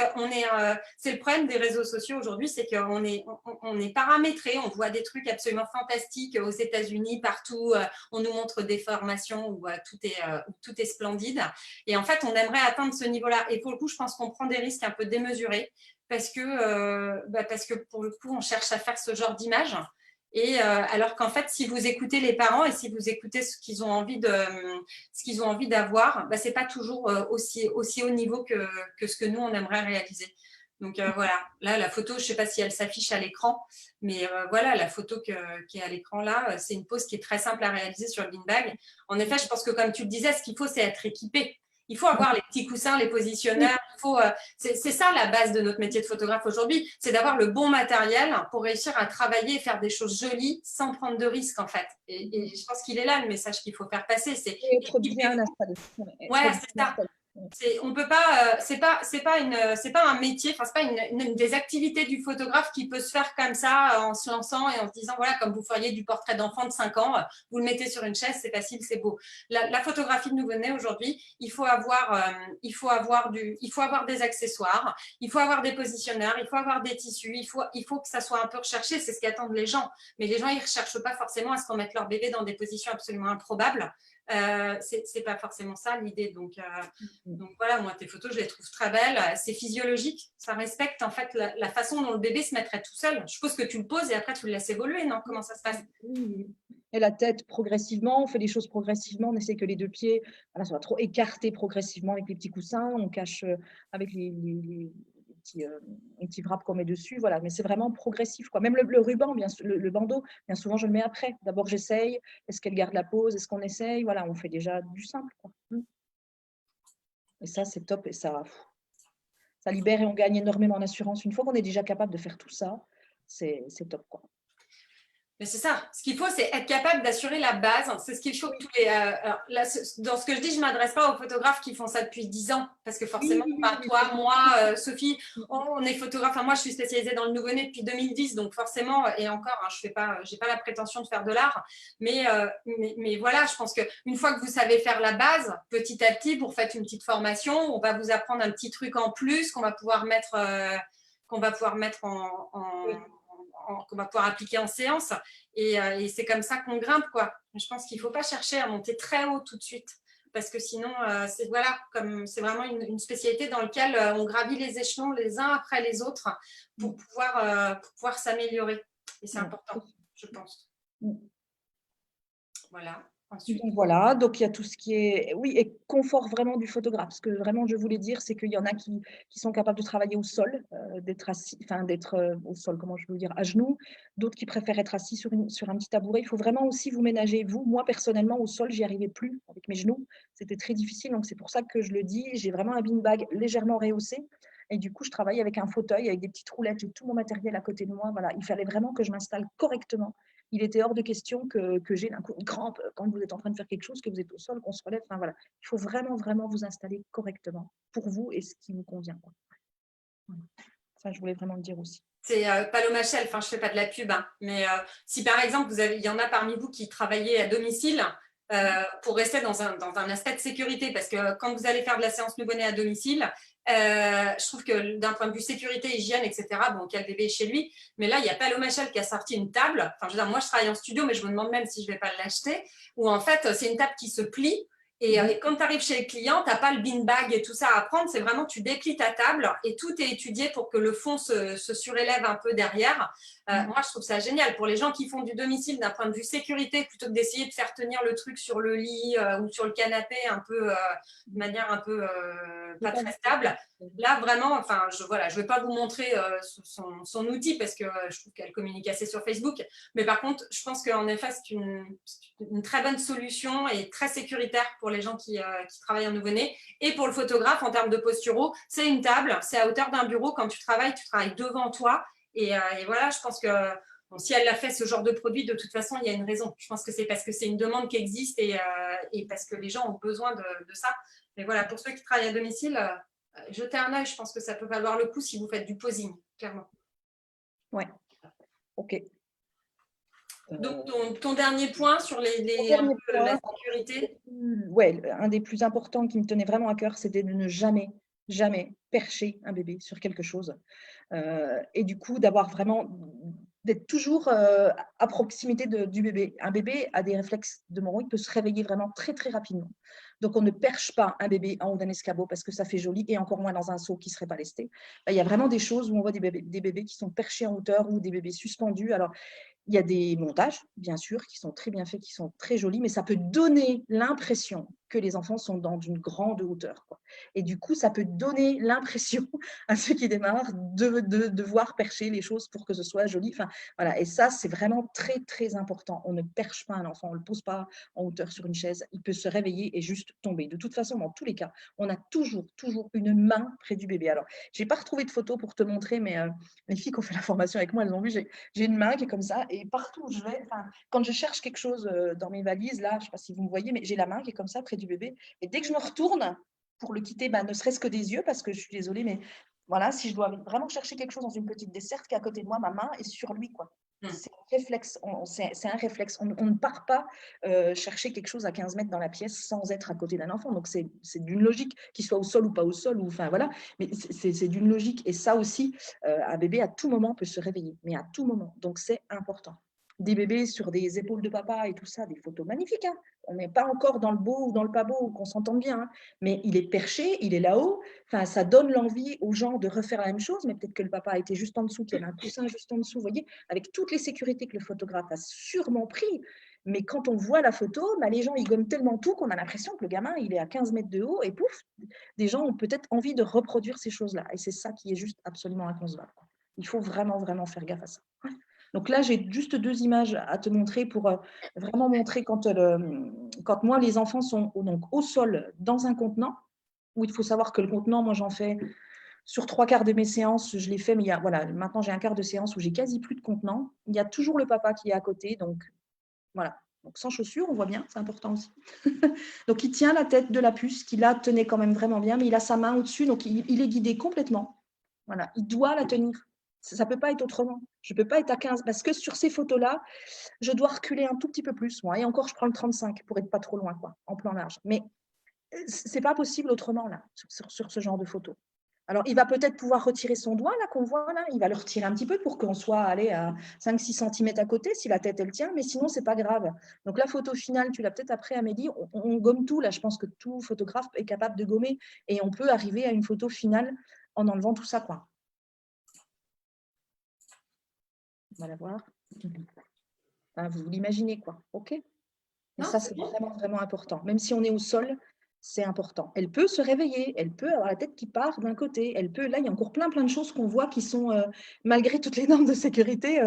c'est le problème des réseaux sociaux aujourd'hui, c'est qu'on est paramétré, on voit des trucs absolument fantastiques aux États-Unis, partout, on nous montre des formations où tout est splendide. Et en fait, on aimerait atteindre ce niveau-là. Et pour le coup, je pense qu'on prend des risques un peu démesurés parce que pour le coup, on cherche à faire ce genre d'image. Et alors qu'en fait, si vous écoutez les parents et si vous écoutez ce qu'ils ont envie d'avoir, c'est pas toujours aussi haut niveau que ce que nous on aimerait réaliser. Donc voilà, là la photo, je sais pas si elle s'affiche à l'écran, mais voilà la photo qui est à l'écran là, c'est une pose qui est très simple à réaliser sur le beanbag. En effet, je pense que comme tu le disais, ce qu'il faut, c'est être équipé. Il faut avoir les petits coussins, les positionneurs. C'est ça la base de notre métier de photographe aujourd'hui, c'est d'avoir le bon matériel pour réussir à travailler et faire des choses jolies sans prendre de risques en fait. Et je pense qu'il est là le message qu'il faut faire passer, c'est être bien installé. ouais, c'est ça. On peut pas, c'est pas un métier, enfin c'est pas une des activités du photographe qui peut se faire comme ça en se lançant et en se disant voilà, comme vous feriez du portrait d'enfant de 5 ans, vous le mettez sur une chaise, c'est facile, c'est beau. La photographie de nouveau-né aujourd'hui, il faut avoir des accessoires, il faut avoir des positionneurs, il faut avoir des tissus, il faut que ça soit un peu recherché, c'est ce qu'attendent les gens. Mais les gens ils recherchent pas forcément à ce qu'on mette leur bébé dans des positions absolument improbables. C'est pas forcément ça l'idée. Donc voilà, moi tes photos je les trouve très belles, c'est physiologique, ça respecte en fait la façon dont le bébé se mettrait tout seul. Je suppose que tu le poses et après tu le laisses évoluer, non? Comment ça se passe? Oui. Et la tête progressivement, on fait les choses progressivement, on essaie que les deux pieds soient trop écartés progressivement avec les petits coussins, on cache avec les petits wraps qu'on met dessus, voilà, mais c'est vraiment progressif, quoi. Même le ruban, le bandeau, bien souvent je le mets après. D'abord j'essaye, est-ce qu'elle garde la pose, est-ce qu'on essaye, voilà, on fait déjà du simple, quoi. Et ça c'est top et ça libère et on gagne énormément en assurance. Une fois qu'on est déjà capable de faire tout ça, c'est top, quoi. Mais c'est ça. Ce qu'il faut, c'est être capable d'assurer la base. C'est ce qu'il faut que tous les. Alors là, dans ce que je dis, je ne m'adresse pas aux photographes qui font ça depuis 10 ans. Parce que forcément, toi, moi, Sophie, on est photographe. Enfin, moi, je suis spécialisée dans le nouveau-né depuis 2010. Donc, forcément, et encore, je n'ai pas la prétention de faire de l'art. Mais voilà, je pense qu'une fois que vous savez faire la base, petit à petit, vous faites une petite formation. On va vous apprendre un petit truc en plus qu'on va pouvoir mettre qu'on va pouvoir appliquer en séance. Et c'est comme ça qu'on grimpe, quoi. Je pense qu'il ne faut pas chercher à monter très haut tout de suite. Parce que sinon, c'est vraiment une spécialité dans laquelle on gravit les échelons les uns après les autres pour pouvoir s'améliorer. Et c'est important, je pense. Voilà. Ensuite. Donc voilà, donc il y a tout ce qui est, oui, et confort vraiment du photographe. Ce que vraiment je voulais dire, c'est qu'il y en a qui sont capables de travailler au sol, d'être assis, enfin d'être au sol, comment je veux dire, à genoux, d'autres qui préfèrent être assis sur un petit tabouret. Il faut vraiment aussi vous ménager. Moi personnellement, au sol, j'y arrivais plus avec mes genoux. C'était très difficile, donc c'est pour ça que je le dis. J'ai vraiment un beanbag légèrement rehaussé. Et du coup, je travaille avec un fauteuil, avec des petites roulettes, j'ai tout mon matériel à côté de moi. Voilà, il fallait vraiment que je m'installe correctement. Il était hors de question que j'ai d'un coup une crampe quand vous êtes en train de faire quelque chose, que vous êtes au sol, qu'on se relève. Enfin, voilà. Il faut vraiment, vraiment vous installer correctement pour vous et ce qui vous convient, quoi. Voilà. Ça, je voulais vraiment le dire aussi. C'est Paloma Shell, enfin je ne fais pas de la pub, hein, mais si par exemple, il y en a parmi vous qui travaillez à domicile, pour rester dans un aspect de sécurité, parce que quand vous allez faire de la séance nouveau-né à domicile, je trouve que d'un point de vue sécurité, hygiène, etc., bon, quel bébé est chez lui, mais là, il y a Paloma Shell qui a sorti une table, enfin, je veux dire, moi, je travaille en studio, mais je me demande même si je ne vais pas l'acheter, où en fait, c'est une table qui se plie, et quand tu arrives chez le client, tu n'as pas le beanbag et tout ça à prendre, c'est vraiment, tu déplies ta table et tout est étudié pour que le fond se surélève un peu derrière. Moi, je trouve ça génial. Pour les gens qui font du domicile d'un point de vue sécurité, plutôt que d'essayer de faire tenir le truc sur le lit ou sur le canapé un peu, de manière un peu pas très stable, là, vraiment, enfin, je ne vais pas vous montrer son outil parce que je trouve qu'elle communique assez sur Facebook. Mais par contre, je pense qu'en effet, c'est une très bonne solution et très sécuritaire pour les gens qui travaillent en nouveau-né. Et pour le photographe, en termes de posturaux, c'est une table, c'est à hauteur d'un bureau. Quand tu travailles devant toi. Et voilà, je pense que bon, si elle a fait ce genre de produit, de toute façon, il y a une raison. Je pense que c'est parce que c'est une demande qui existe et parce que les gens ont besoin de ça. Mais voilà, pour ceux qui travaillent à domicile, jetez un œil. Je pense que ça peut valoir le coup si vous faites du posing, clairement. Ouais, ok. Donc, ton dernier point sur la sécurité. Ouais, un des plus importants qui me tenait vraiment à cœur, c'était de ne jamais jamais percher un bébé sur quelque chose. Et du coup, d'être toujours à proximité du bébé. Un bébé a des réflexes de morue, il peut se réveiller vraiment très, très rapidement. Donc, on ne perche pas un bébé en haut d'un escabeau parce que ça fait joli, et encore moins dans un seau qui ne serait pas lesté. Il y a vraiment des choses où on voit des bébés qui sont perchés en hauteur ou des bébés suspendus. Alors, il y a des montages, bien sûr, qui sont très bien faits, qui sont très jolis, mais ça peut donner l'impression que les enfants sont dans une grande hauteur, quoi. Et du coup, ça peut donner l'impression à ceux qui démarrent de voir percher les choses pour que ce soit joli. Enfin, voilà. Et ça, c'est vraiment très, très important. On ne perche pas un enfant, on ne le pose pas en hauteur sur une chaise. Il peut se réveiller et juste tomber. De toute façon, dans tous les cas, on a toujours, toujours une main près du bébé. Alors, je n'ai pas retrouvé de photo pour te montrer, mais les filles qui ont fait la formation avec moi, elles ont vu, j'ai une main qui est comme ça, et partout où je vais, quand je cherche quelque chose dans mes valises, là, je ne sais pas si vous me voyez, mais j'ai la main qui est comme ça près du bébé. Et dès que je me retourne pour le quitter, ne serait-ce que des yeux, parce que je suis désolée, mais voilà, si je dois vraiment chercher quelque chose dans une petite desserte qui est à côté de moi, ma main est sur lui, quoi. C'est un réflexe, c'est un réflexe. On ne part pas chercher quelque chose à 15 mètres dans la pièce sans être à côté d'un enfant. Donc, c'est d'une logique, qu'il soit au sol ou pas au sol, enfin voilà, mais c'est d'une logique. Et ça aussi, un bébé à tout moment peut se réveiller, mais à tout moment. Donc, c'est important. Des bébés sur des épaules de papa et tout ça, des photos magnifiques, hein. On n'est pas encore dans le beau ou dans le pas beau, qu'on s'entende bien, hein. Mais il est perché, il est là-haut. Enfin, ça donne l'envie aux gens de refaire la même chose, mais peut-être que le papa a été juste en dessous, qu'il y avait un coussin juste en dessous, vous voyez, avec toutes les sécurités que le photographe a sûrement pris. Mais quand on voit la photo, les gens, ils gomment tellement tout qu'on a l'impression que le gamin, il est à 15 mètres de haut, et pouf, des gens ont peut-être envie de reproduire ces choses-là. Et c'est ça qui est juste absolument inconcevable. Il faut vraiment, vraiment faire gaffe à ça. Donc là, j'ai juste 2 images à te montrer pour vraiment montrer quand moi, les enfants sont donc au sol dans un contenant, où il faut savoir que le contenant, moi, j'en fais sur 3/4 de mes séances, je l'ai fait, mais voilà, maintenant, j'ai un quart de séance où j'ai quasi plus de contenant. Il y a toujours le papa qui est à côté, donc voilà. Donc sans chaussures, on voit bien, c'est important aussi. Donc il tient la tête de la puce, qui là tenait quand même vraiment bien, mais il a sa main au-dessus, donc il est guidé complètement. Voilà, il doit la tenir. Ça ne peut pas être autrement. Je ne peux pas être à 15, parce que sur ces photos-là, je dois reculer un tout petit peu plus, moi. Et encore, je prends le 35 pour être pas trop loin, quoi, en plan large. Mais c'est pas possible autrement, là, sur ce genre de photos. Alors, il va peut-être pouvoir retirer son doigt, là, qu'on voit, là. Il va le retirer un petit peu pour qu'on soit allé à 5-6 cm à côté, si la tête, elle tient, mais sinon, c'est pas grave. Donc, la photo finale, tu l'as peut-être après, Amélie, on gomme tout, là. Je pense que tout photographe est capable de gommer, et on peut arriver à une photo finale en enlevant tout ça, quoi. On va la voir. Enfin, vous l'imaginez, quoi. OK? Et ça, c'est vraiment, vraiment important. Même si on est au sol, c'est important. Elle peut se réveiller, elle peut avoir la tête qui part d'un côté, elle peut… Là, il y a encore plein, plein de choses qu'on voit qui sont, malgré toutes les normes de sécurité,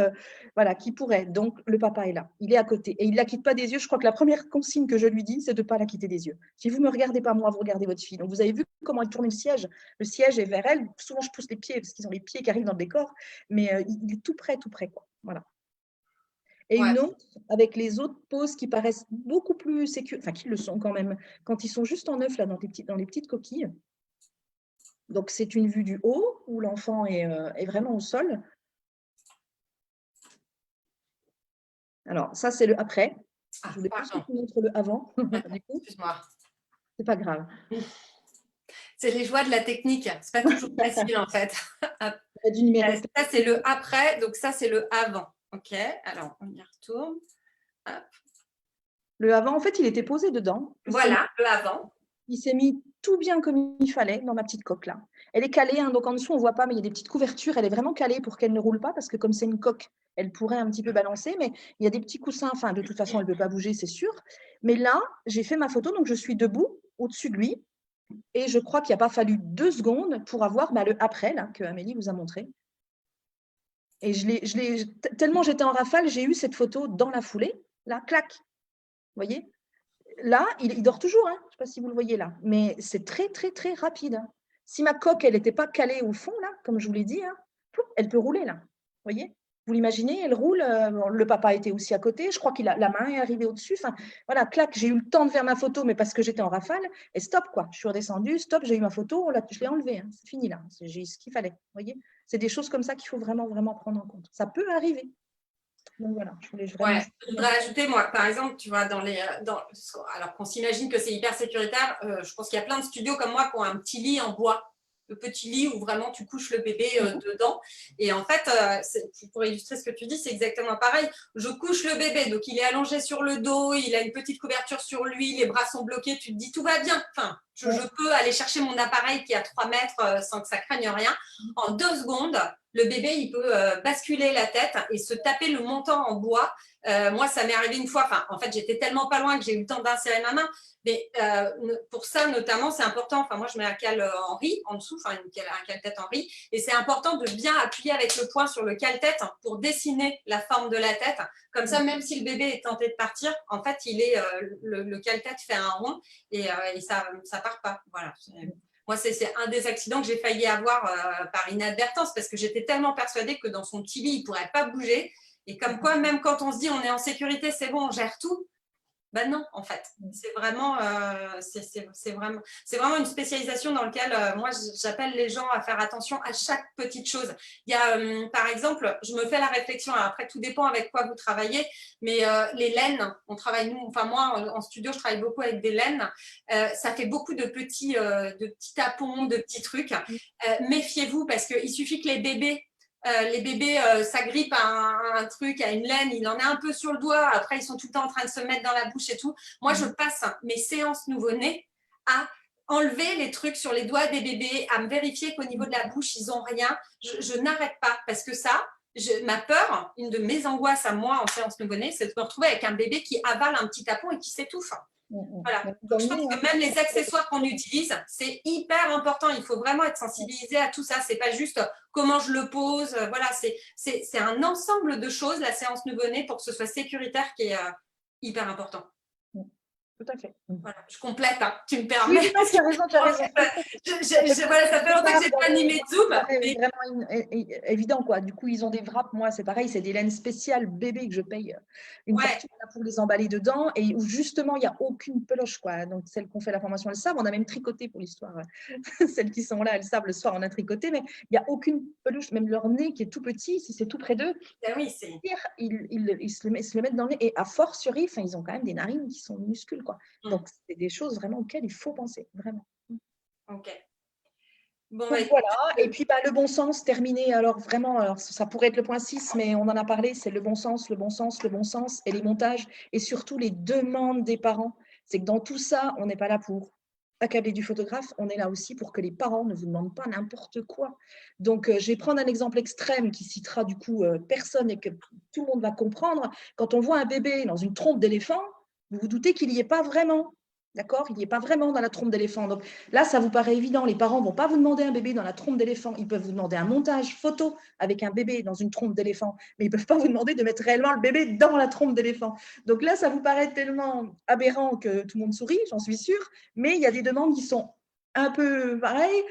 voilà, qui pourraient. Donc, le papa est là, il est à côté. Et il ne la quitte pas des yeux. Je crois que la première consigne que je lui dis, c'est de ne pas la quitter des yeux. Si vous ne me regardez pas moi, vous regardez votre fille. Donc, vous avez vu comment elle tourne le siège. Le siège est vers elle. Souvent, je pousse les pieds parce qu'ils ont les pieds qui arrivent dans le décor. Mais il est tout près, quoi. Voilà. Et une autre avec les autres poses qui paraissent beaucoup plus sécures, enfin qui le sont quand même, quand ils sont juste en œuf là dans les petites coquilles. Donc c'est une vue du haut où l'enfant est vraiment au sol. Alors ça c'est le après. Je voulais plus que tu montres le avant. Excuse-moi. C'est pas grave. C'est les joies de la technique. C'est pas toujours facile en fait. Du numéro. Ça c'est le après, donc ça c'est le avant. Ok, alors on y retourne. Hop. Le avant, en fait, il était posé dedans. Voilà, le avant. Il s'est mis tout bien comme il fallait dans ma petite coque là. Elle est calée, hein, donc en dessous on ne voit pas, mais il y a des petites couvertures. Elle est vraiment calée pour qu'elle ne roule pas, parce que comme c'est une coque, elle pourrait un petit peu balancer, mais il y a des petits coussins. Enfin, de toute façon, elle ne peut pas bouger, c'est sûr. Mais là, j'ai fait ma photo, donc je suis debout au-dessus de lui. Et je crois qu'il n'y a pas fallu 2 secondes pour avoir le après là, que Amélie vous a montré. Et tellement j'étais en rafale, j'ai eu cette photo dans la foulée. Là, clac. Vous voyez ? Là, il dort toujours, hein. Je ne sais pas si vous le voyez là, mais c'est très, très, très rapide, hein. Si ma coque, elle n'était pas calée au fond, là, comme je vous l'ai dit, hein, elle peut rouler, là. Vous voyez ? Vous l'imaginez, elle roule. Le papa était aussi à côté. Je crois que la main est arrivée au-dessus. Enfin, voilà, clac, j'ai eu le temps de faire ma photo, mais parce que j'étais en rafale. Et stop, quoi. Je suis redescendue, stop, j'ai eu ma photo. Je l'ai enlevée, hein. C'est fini, là. J'ai eu ce qu'il fallait. Vous voyez ? C'est des choses comme ça qu'il faut vraiment, vraiment prendre en compte. Ça peut arriver. Donc voilà, je voulais vraiment… je voudrais ajouter, moi, par exemple, tu vois, alors qu'on s'imagine que c'est hyper sécuritaire, je pense qu'il y a plein de studios comme moi qui ont un petit lit en bois. le petit lit où vraiment tu couches le bébé dedans. Et en fait, pour illustrer ce que tu dis, c'est exactement pareil. Je couche le bébé, donc il est allongé sur le dos, il a une petite couverture sur lui, les bras sont bloqués, tu te dis tout va bien. Enfin, je peux aller chercher mon appareil qui est à 3 mètres sans que ça craigne rien. En 2 secondes, le bébé, il peut basculer la tête et se taper le montant en bois. Moi, ça m'est arrivé une fois. Enfin, en fait, j'étais tellement pas loin que j'ai eu le temps d'insérer ma main. Mais pour ça, notamment, c'est important. Enfin, moi, je mets un cale en riz en dessous, enfin, un cale-tête en riz. Et c'est important de bien appuyer avec le poing sur le cale-tête pour dessiner la forme de la tête. Comme ça, même si le bébé est tenté de partir, en fait, le cale-tête fait un rond et ça part pas. Voilà. Moi, c'est un des accidents que j'ai failli avoir par inadvertance parce que j'étais tellement persuadée que dans son petit lit, il ne pourrait pas bouger. Et comme quoi, même quand on se dit on est en sécurité, c'est bon, on gère tout, ben non, en fait. C'est vraiment une spécialisation dans laquelle moi, j'appelle les gens à faire attention à chaque petite chose. Il y a, par exemple, je me fais la réflexion, alors après, tout dépend avec quoi vous travaillez, mais les laines, on travaille, nous, enfin moi, en studio, je travaille beaucoup avec des laines. Ça fait beaucoup de petits tapons, de petits trucs. Méfiez-vous parce qu'il suffit que les bébés s'agrippent à un truc, à une laine, il en a un peu sur le doigt, après ils sont tout le temps en train de se mettre dans la bouche et tout. Moi, je passe mes séances nouveau-nés à enlever les trucs sur les doigts des bébés, à me vérifier qu'au niveau de la bouche, ils n'ont rien. Je n'arrête pas parce que ça, ma peur, une de mes angoisses à moi en séance nouveau-nés, c'est de me retrouver avec un bébé qui avale un petit tapon et qui s'étouffe. Voilà. Donc, je pense que même les accessoires qu'on utilise, c'est hyper important. Il faut vraiment être sensibilisé à tout ça. C'est pas juste comment je le pose. Voilà, c'est un ensemble de choses, la séance nouveau-né, pour que ce soit sécuritaire, qui est hyper important. Tout à fait. Voilà, je complète, hein, tu me permets. Oui, non, tu as raison, tu as raison. Voilà, ça fait longtemps que je n'ai pas animé de Zoom. C'est vraiment évident, quoi. Du coup, ils ont des wraps. Moi, c'est pareil, c'est des laines spéciales bébés que je paye une fortune pour les emballer dedans et où justement, il n'y a aucune peloche, quoi. Donc, celles qui ont fait la formation, elles savent. On a même tricoté pour l'histoire. Celles qui sont là, elles savent, le soir, on a tricoté, mais il n'y a aucune peloche. Même leur nez qui est tout petit, si c'est tout près d'eux, oui, ils se le mettent dans le nez. Et à fortiori, enfin, ils ont quand même des narines qui sont minuscules, quoi. Donc, c'est des choses vraiment auxquelles il faut penser, vraiment. Ok. Bon, donc, voilà, et puis le bon sens, terminé, alors vraiment, ça pourrait être le point 6, mais on en a parlé, c'est le bon sens, le bon sens, le bon sens, et les montages, et surtout les demandes des parents. C'est que dans tout ça, on n'est pas là pour accabler du photographe, on est là aussi pour que les parents ne vous demandent pas n'importe quoi. Donc, je vais prendre un exemple extrême qui citera du coup personne et que tout le monde va comprendre. Quand on voit un bébé dans une trompe d'éléphant, vous vous doutez qu'il n'y est pas vraiment. D'accord? Il n'y est pas vraiment dans la trompe d'éléphant. Donc là, ça vous paraît évident. Les parents ne vont pas vous demander un bébé dans la trompe d'éléphant. Ils peuvent vous demander un montage photo avec un bébé dans une trompe d'éléphant. Mais ils ne peuvent pas vous demander de mettre réellement le bébé dans la trompe d'éléphant. Donc là, ça vous paraît tellement aberrant que tout le monde sourit, j'en suis sûre. Mais il y a des demandes qui sont un peu pareilles.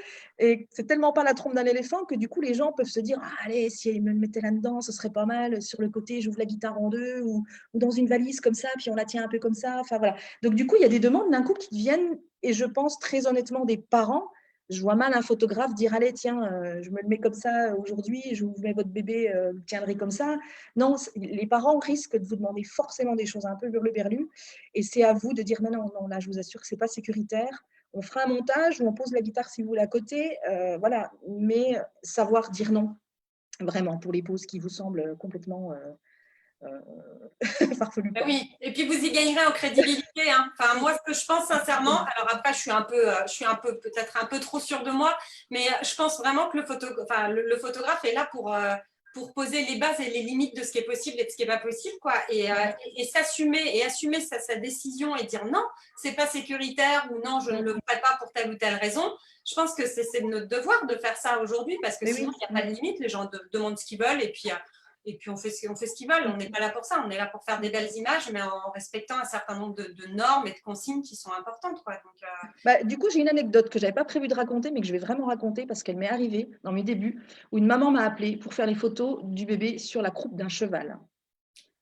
Et c'est tellement pas la trompe d'un éléphant que du coup, les gens peuvent se dire ah, allez, si elle me le mettait là-dedans, ce serait pas mal. Sur le côté, j'ouvre la guitare en deux ou dans une valise comme ça, puis on la tient un peu comme ça. Enfin, voilà. Donc, du coup, il y a des demandes d'un coup qui deviennent, et je pense très honnêtement, des parents. Je vois mal un photographe dire allez, tiens, je me le mets comme ça aujourd'hui, je vous mets votre bébé, vous le tiendrez comme ça. Non, les parents risquent de vous demander forcément des choses un peu hurluberlues. Et c'est à vous de dire non, non, non, là, je vous assure que ce n'est pas sécuritaire. On fera un montage où on pose la guitare si vous voulez à côté, voilà, mais savoir dire non, vraiment, pour les pauses qui vous semblent complètement farfelues. Oui, et puis vous y gagnerez en crédibilité. Hein. Enfin, moi, ce que je pense sincèrement, alors après, je suis un peu peut-être un peu trop sûre de moi, mais je pense vraiment que le photographe est là pour poser les bases et les limites de ce qui est possible et de ce qui n'est pas possible, quoi. Et s'assumer et assumer sa décision et dire non, c'est pas sécuritaire ou non, je ne le ferai pas pour telle ou telle raison. Je pense que c'est notre devoir de faire ça aujourd'hui parce que sinon, il n'y a pas de limite. Les gens demandent ce qu'ils veulent et puis on fait ce qu'ils veulent. On n'est pas là pour ça. On est là pour faire des belles images, mais en respectant un certain nombre de normes et de consignes qui sont importantes, quoi. Donc, du coup, j'ai une anecdote que je n'avais pas prévu de raconter, mais que je vais vraiment raconter parce qu'elle m'est arrivée dans mes débuts, où une maman m'a appelée pour faire les photos du bébé sur la croupe d'un cheval.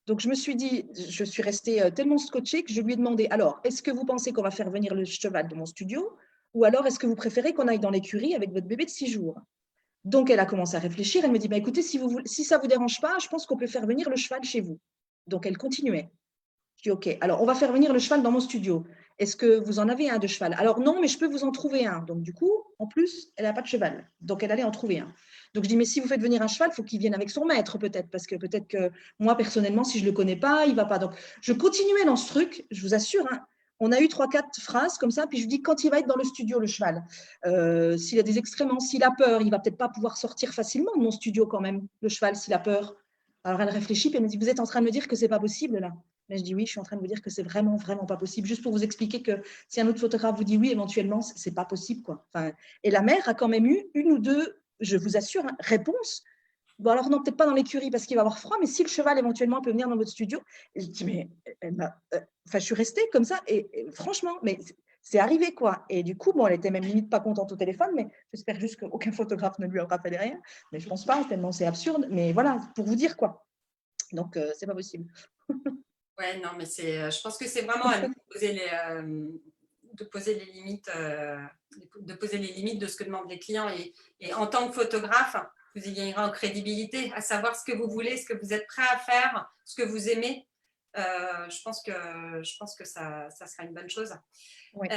Donc, je me suis dit, je suis restée tellement scotchée que je lui ai demandé, alors, est-ce que vous pensez qu'on va faire venir le cheval de mon studio ou alors est-ce que vous préférez qu'on aille dans l'écurie avec votre bébé de 6 jours? Donc, elle a commencé à réfléchir. Elle me dit, écoutez, si ça ne vous dérange pas, je pense qu'on peut faire venir le cheval chez vous. Donc, elle continuait. Je dis, OK, alors on va faire venir le cheval dans mon studio. est-ce que vous en avez un de cheval? Alors non, mais je peux vous en trouver un. Donc du coup, en plus, elle n'a pas de cheval. Donc elle allait en trouver un. Donc je dis, mais si vous faites venir un cheval, il faut qu'il vienne avec son maître peut-être, parce que peut-être que moi, personnellement, si je ne le connais pas, il ne va pas. Donc je continuais dans ce truc, je vous assure, hein, on a eu 3-4 phrases comme ça, puis je lui dis, quand il va être dans le studio, le cheval, s'il a des excréments, s'il a peur, il ne va peut-être pas pouvoir sortir facilement de mon studio quand même, le cheval, s'il a peur. Alors elle réfléchit, puis elle me dit, vous êtes en train de me dire que ce n'est pas possible là? Mais je dis oui, je suis en train de vous dire que c'est vraiment, vraiment pas possible. Juste pour vous expliquer que si un autre photographe vous dit oui, éventuellement, c'est pas possible, quoi. Enfin, et la mère a quand même eu une ou deux, je vous assure, hein, réponses. Bon, alors non, peut-être pas dans l'écurie parce qu'il va avoir froid, mais si le cheval éventuellement peut venir dans votre studio, et je dis, mais enfin, je suis restée comme ça, et franchement, mais c'est arrivé, quoi. Et du coup, bon, elle était même limite pas contente au téléphone, mais j'espère juste qu'aucun photographe ne lui aura fait rien. Mais je pense pas, tellement c'est absurde. Mais voilà, pour vous dire, quoi. Donc, c'est pas possible. Ouais, non, mais je pense que c'est vraiment à nous de poser les limites, de poser les limites de ce que demandent les clients. Et en tant que photographe, vous y gagnerez en crédibilité, à savoir ce que vous voulez, ce que vous êtes prêt à faire, ce que vous aimez. Je pense que ça sera une bonne chose. Oui.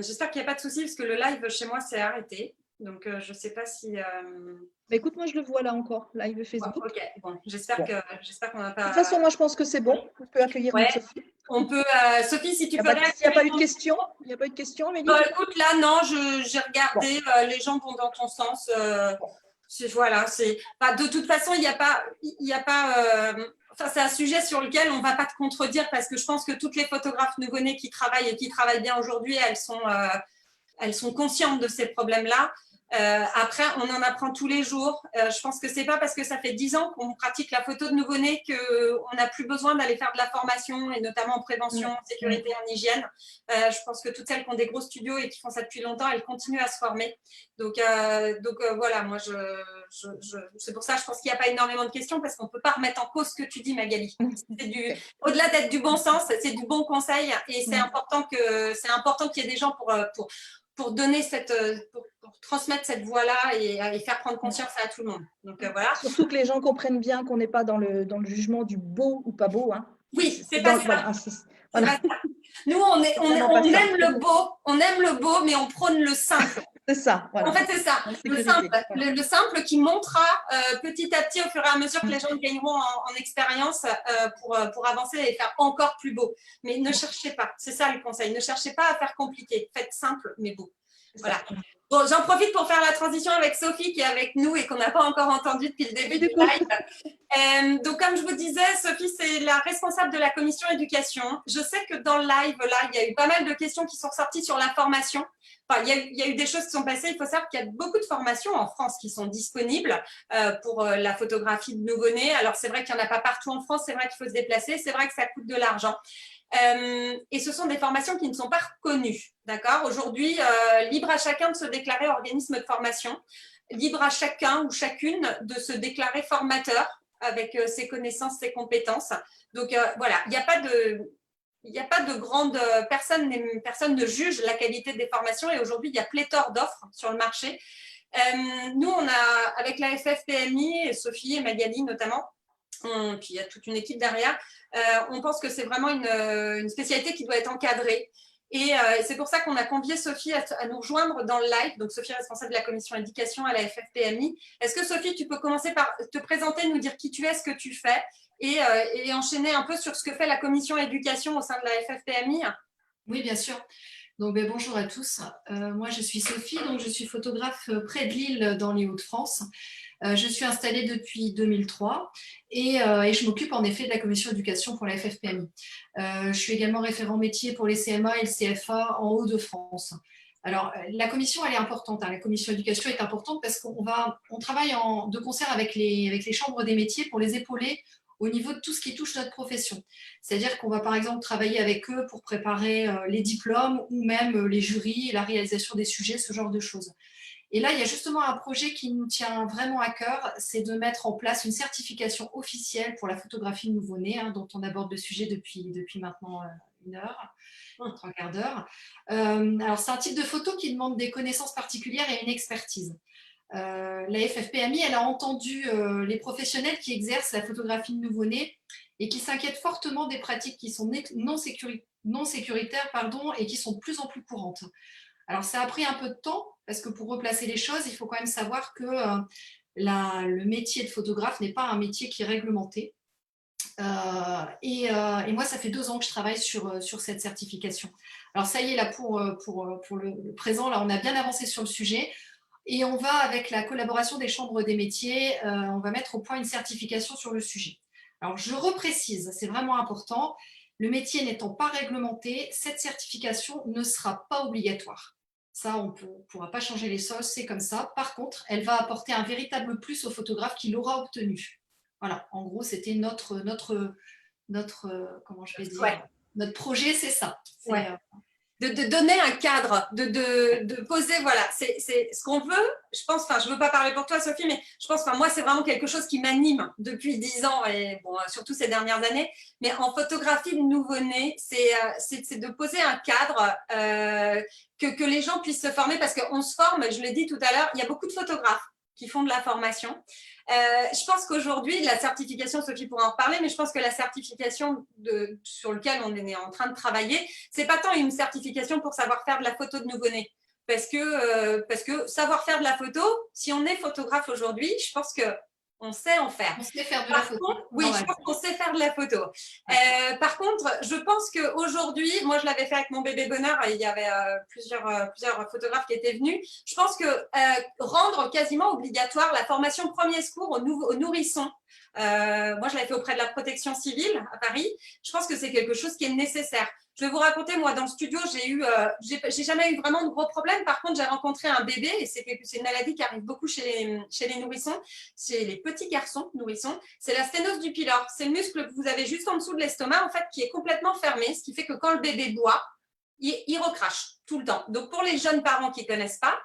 J'espère qu'il n'y a pas de souci parce que le live chez moi s'est arrêté. Donc, je ne sais pas si. Bah, écoute, moi, je le vois là encore, live Facebook. Ok, bon, j'espère qu'on n'a De pas. toute façon, moi, je pense que c'est bon. On peut accueillir Ouais, notre Sophie. on peut. Sophie, si tu Il peux n'y a pas eu de réactiver. questions? Il n'y a pas eu de questions, Amélie? Bah, écoute, là, non, j'ai Bon, regardé, les gens vont dans ton sens. bon. Voilà, de toute façon, il n'y a pas, enfin, c'est un sujet sur lequel on ne va pas te contredire parce que je pense que toutes les photographes nouveau-nés qui travaillent et qui travaillent bien aujourd'hui, elles sont conscientes de ces problèmes-là. Après, on en apprend tous les jours. Je pense que c'est pas parce que ça fait 10 ans qu'on pratique la photo de nouveau-né qu'on n'a plus besoin d'aller faire de la formation, et notamment en prévention, en sécurité, en hygiène. Je pense que toutes celles qui ont des gros studios et qui font ça depuis longtemps, elles continuent à se former. Donc voilà, moi, c'est pour ça, je pense qu'il n'y a pas énormément de questions parce qu'on ne peut pas remettre en cause ce que tu dis, Magali. Au-delà d'être du bon sens, c'est du bon conseil et c'est important qu'il y ait des gens pour donner pour transmettre cette voie-là et faire prendre conscience à tout le monde. Donc voilà. Surtout que les gens comprennent bien qu'on n'est pas dans le jugement du beau ou pas beau. Hein. Oui, c'est pas ça. Voilà, voilà. Pas ça. Nous, on aime le beau, mais on prône le simple. C'est ça. Voilà. En fait, c'est ça. Le simple, voilà. Le simple qui montera petit à petit, au fur et à mesure que les gens gagneront en expérience pour avancer et faire encore plus beau. Mais ne cherchez pas. C'est ça le conseil. Ne cherchez pas à faire compliqué. Faites simple, mais beau. Voilà. Bon, j'en profite pour faire la transition avec Sophie qui est avec nous et qu'on n'a pas encore entendu depuis le début du live. Donc, comme je vous disais, Sophie, c'est la responsable de la commission éducation. Je sais que dans le live, là, il y a eu pas mal de questions qui sont sorties sur la formation. Enfin, il y a eu des choses qui sont passées. Il faut savoir qu'il y a beaucoup de formations en France qui sont disponibles pour la photographie de nouveau-nés. Alors, c'est vrai qu'il n'y en a pas partout en France. C'est vrai qu'il faut se déplacer. C'est vrai que ça coûte de l'argent. Et ce sont des formations qui ne sont pas reconnues. D'accord ? Aujourd'hui, libre à chacun de se déclarer organisme de formation, libre à chacun ou chacune de se déclarer formateur avec ses connaissances, ses compétences. Donc voilà, il n'y a pas de grande personne ne juge la qualité des formations et aujourd'hui, il y a pléthore d'offres sur le marché. Nous, on a, avec la FFPMI, et Sophie et Magali notamment, puis il y a toute une équipe derrière, on pense que c'est vraiment une spécialité qui doit être encadrée. Et c'est pour ça qu'on a convié Sophie à nous rejoindre dans le live. Donc, Sophie est responsable de la commission éducation à la FFPMI. Est-ce que, Sophie, tu peux commencer par te présenter, nous dire qui tu es, ce que tu fais et enchaîner un peu sur ce que fait la commission éducation au sein de la FFPMI? Oui, bien sûr. Donc, bonjour à tous. Moi, je suis Sophie, donc je suis photographe près de Lille dans les Hauts-de-France. Je suis installée depuis 2003 et je m'occupe en effet de la commission éducation pour la FFPMI. Je suis également référent métier pour les CMA et le CFA en Hauts-de-France. Alors, la commission, elle est importante. Hein. La commission éducation est importante parce qu'on travaille de concert avec les chambres des métiers pour les épauler au niveau de tout ce qui touche notre profession. C'est-à-dire qu'on va par exemple travailler avec eux pour préparer les diplômes ou même les jurys, la réalisation des sujets, ce genre de choses. Et là, il y a justement un projet qui nous tient vraiment à cœur, c'est de mettre en place une certification officielle pour la photographie nouveau-né, hein, dont on aborde le sujet depuis maintenant une heure, trois quarts d'heure. Alors, c'est un type de photo qui demande des connaissances particulières et une expertise. La FFPMI, elle a entendu les professionnels qui exercent la photographie de nouveau-né et qui s'inquiètent fortement des pratiques qui sont non sécuritaires et qui sont de plus en plus courantes. Alors, ça a pris un peu de temps parce que pour replacer les choses, il faut quand même savoir que le métier de photographe n'est pas un métier qui est réglementé. Et moi, ça fait 2 ans que je travaille sur cette certification. Alors, ça y est, là, pour le présent, là, on a bien avancé sur le sujet. Et on va, avec la collaboration des chambres des métiers, on va mettre au point une certification sur le sujet. Alors, je reprécise, c'est vraiment important, le métier n'étant pas réglementé, cette certification ne sera pas obligatoire. Ça, on ne pourra pas changer les choses, c'est comme ça. Par contre, elle va apporter un véritable plus au photographe qui l'aura obtenu. Voilà, en gros, c'était notre comment je vais dire, Ouais. notre projet, c'est ça. Ouais. De donner un cadre, de poser, voilà, c'est ce qu'on veut. Je pense, enfin, je veux pas parler pour toi, Sophie, mais je pense, enfin, moi, c'est vraiment quelque chose qui m'anime depuis 10 ans et bon, surtout ces dernières années. Mais en photographie de nouveau-né, c'est de poser un cadre que les gens puissent se former parce qu'on se forme. Je l'ai dit tout à l'heure, il y a beaucoup de photographes qui font de la formation. Je pense qu'aujourd'hui, la certification, Sophie pourra en reparler, mais je pense que la certification sur laquelle on est en train de travailler, c'est pas tant une certification pour savoir faire de la photo de nouveau-né. Parce que savoir faire de la photo, si on est photographe aujourd'hui, je pense qu'on sait en faire. On sait faire de la photo. Oui, je pense qu'on sait faire de la photo. Par contre, je pense qu'aujourd'hui, moi je l'avais fait avec mon bébé bonheur, et il y avait plusieurs photographes qui étaient venus. Je pense que rendre quasiment obligatoire la formation premier secours aux nourrissons, moi je l'avais fait auprès de la protection civile à Paris, je pense que c'est quelque chose qui est nécessaire. Je vais vous raconter, moi, dans le studio, j'ai jamais eu vraiment de gros problèmes. Par contre, j'ai rencontré un bébé, et c'est une maladie qui arrive beaucoup chez les nourrissons, chez les petits garçons nourrissons. C'est la sténose du pylore. C'est le muscle que vous avez juste en dessous de l'estomac, en fait, qui est complètement fermé, ce qui fait que quand le bébé boit, il recrache tout le temps. Donc, pour les jeunes parents qui ne connaissent pas,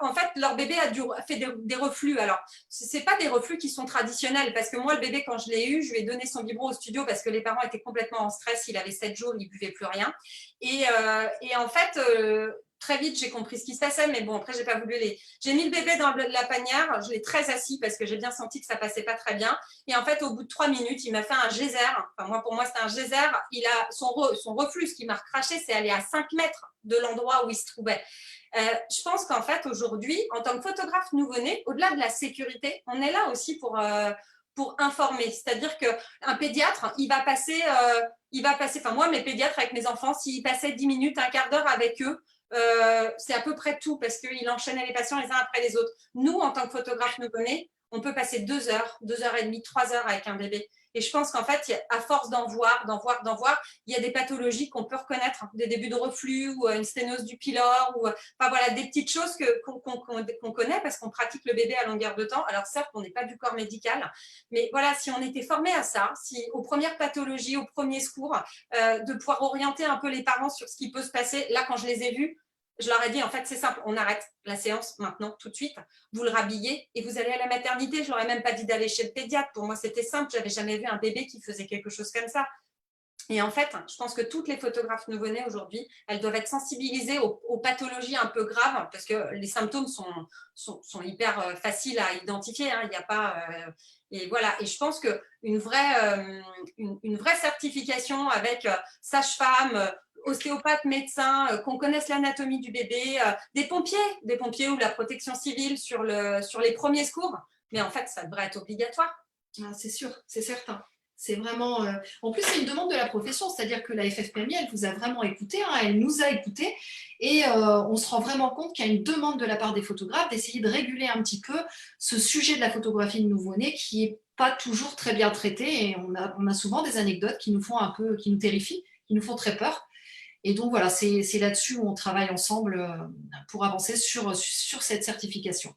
en fait, leur bébé a fait des reflux. Alors, ce n'est pas des reflux qui sont traditionnels, parce que moi, le bébé, quand je l'ai eu, je lui ai donné son biberon au studio parce que les parents étaient complètement en stress. Il avait 7 jours, il ne buvait plus rien. Et en fait, très vite, j'ai compris ce qui se passait, mais bon, après, j'ai pas voulu J'ai mis le bébé dans la panière, je l'ai très assis parce que j'ai bien senti que ça passait pas très bien. Et en fait, au bout de 3 minutes, il m'a fait un geyser. Enfin, pour moi, c'était un geyser. Il a son reflux, ce qui m'a recraché, c'est aller à 5 mètres de l'endroit où il se trouvait. Je pense qu'en fait, aujourd'hui, en tant que photographe nouveau-né, au-delà de la sécurité, on est là aussi pour informer. C'est-à-dire qu'un pédiatre, il va passer, enfin moi, mes pédiatres avec mes enfants, s'ils passaient 10 minutes, un quart d'heure avec eux, c'est à peu près tout parce qu'il enchaînait les patients les uns après les autres. Nous, en tant que photographe nouveau-né, on peut passer 2 heures, 2 heures et demie, 3 heures avec un bébé. Et je pense qu'en fait, à force d'en voir, il y a des pathologies qu'on peut reconnaître, des débuts de reflux ou une sténose du pylore, ou enfin voilà, des petites choses qu'on connaît parce qu'on pratique le bébé à longueur de temps. Alors certes, on n'est pas du corps médical, mais voilà, si on était formé à ça, si aux premières pathologies, aux premiers secours, de pouvoir orienter un peu les parents sur ce qui peut se passer. Là, quand je les ai vus, je leur ai dit, en fait, c'est simple, on arrête la séance maintenant, tout de suite. Vous le rhabillez et vous allez à la maternité. Je leur ai même pas dit d'aller chez le pédiatre. Pour moi, c'était simple. J'avais jamais vu un bébé qui faisait quelque chose comme ça. Et en fait, je pense que toutes les photographes nouveau-nés aujourd'hui, elles doivent être sensibilisées aux pathologies un peu graves parce que les symptômes sont hyper faciles à identifier. Hein. Il n'y a pas… et voilà. Et je pense qu'une vraie certification avec sage-femme, ostéopathe, médecin, qu'on connaisse l'anatomie du bébé, des pompiers ou la protection civile sur les premiers secours. Mais en fait, ça devrait être obligatoire. Ah, c'est sûr, c'est certain. C'est vraiment. En plus, c'est une demande de la profession, c'est-à-dire que la FFPMI, elle vous a vraiment écouté, hein, elle nous a écoutés, et on se rend vraiment compte qu'il y a une demande de la part des photographes d'essayer de réguler un petit peu ce sujet de la photographie de nouveau-né qui n'est pas toujours très bien traité, et on a souvent des anecdotes qui nous font un peu, qui nous terrifient, qui nous font très peur. Et donc voilà, c'est là-dessus où on travaille ensemble pour avancer sur cette certification.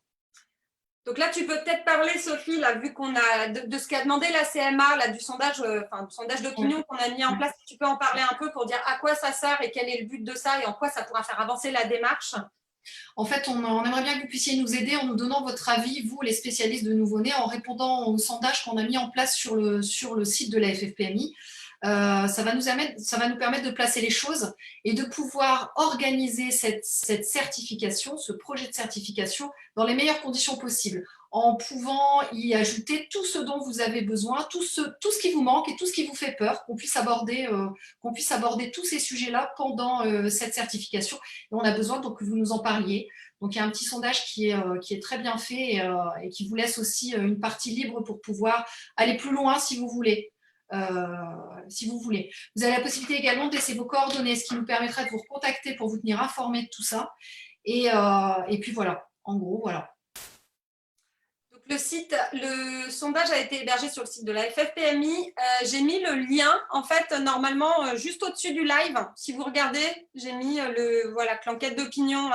Donc là, tu peux peut-être parler, Sophie, là, vu qu'on a de ce qu'a demandé la CMA, là, du sondage d'opinion qu'on a mis en place. Tu peux en parler un peu pour dire à quoi ça sert et quel est le but de ça et en quoi ça pourra faire avancer la démarche. En fait, on aimerait bien que vous puissiez nous aider en nous donnant votre avis, vous, les spécialistes de nouveau-nés, en répondant au sondage qu'on a mis en place sur le site de la FFPMI. Ça va nous permettre de placer les choses et de pouvoir organiser cette certification, ce projet de certification dans les meilleures conditions possibles, en pouvant y ajouter tout ce dont vous avez besoin, tout ce qui vous manque et tout ce qui vous fait peur, qu'on puisse aborder tous ces sujets-là pendant cette certification. Et on a besoin donc que vous nous en parliez. Donc, il y a un petit sondage qui est très bien fait et qui vous laisse aussi une partie libre pour pouvoir aller plus loin si vous voulez. Vous avez la possibilité également de laisser vos coordonnées, ce qui nous permettra de vous recontacter pour vous tenir informé de tout ça. Et puis voilà, en gros, voilà. Donc le sondage a été hébergé sur le site de la FFPMI. J'ai mis le lien, en fait, normalement, juste au-dessus du live. Si vous regardez, j'ai mis l'enquête d'opinion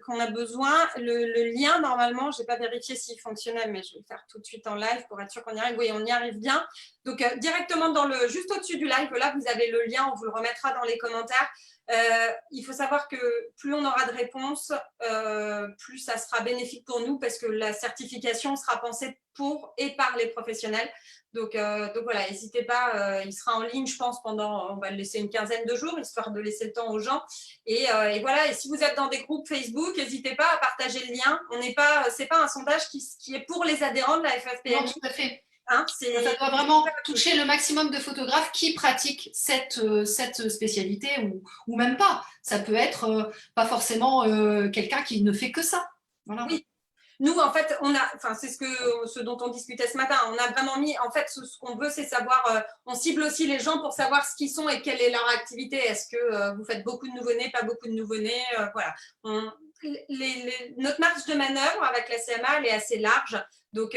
qu'on a besoin. Le lien, normalement, je n'ai pas vérifié s'il fonctionnait, mais je vais le faire tout de suite en live pour être sûr qu'on y arrive. Oui, on y arrive bien. Donc, directement juste au-dessus du live, là, vous avez le lien, on vous le remettra dans les commentaires. Il faut savoir que plus on aura de réponses, plus ça sera bénéfique pour nous parce que la certification sera pensée pour et par les professionnels. Donc voilà, n'hésitez pas, il sera en ligne, je pense, on va le laisser une quinzaine de jours, histoire de laisser le temps aux gens. Et voilà, et si vous êtes dans des groupes Facebook, n'hésitez pas à partager le lien. C'est pas un sondage qui est pour les adhérents de la FFPMI. Non, tout à fait. Hein, ça doit vraiment toucher le maximum de photographes qui pratiquent cette spécialité ou même pas. Ça peut être pas forcément quelqu'un qui ne fait que ça. Voilà. Oui. Nous, en fait, c'est ce dont on discutait ce matin. On a vraiment mis, en fait, ce qu'on veut, c'est savoir, on cible aussi les gens pour savoir ce qu'ils sont et quelle est leur activité. Est-ce que vous faites beaucoup de nouveau-nés, pas beaucoup de nouveau-nés, voilà. Notre marge de manœuvre avec la CMA, elle est assez large. Donc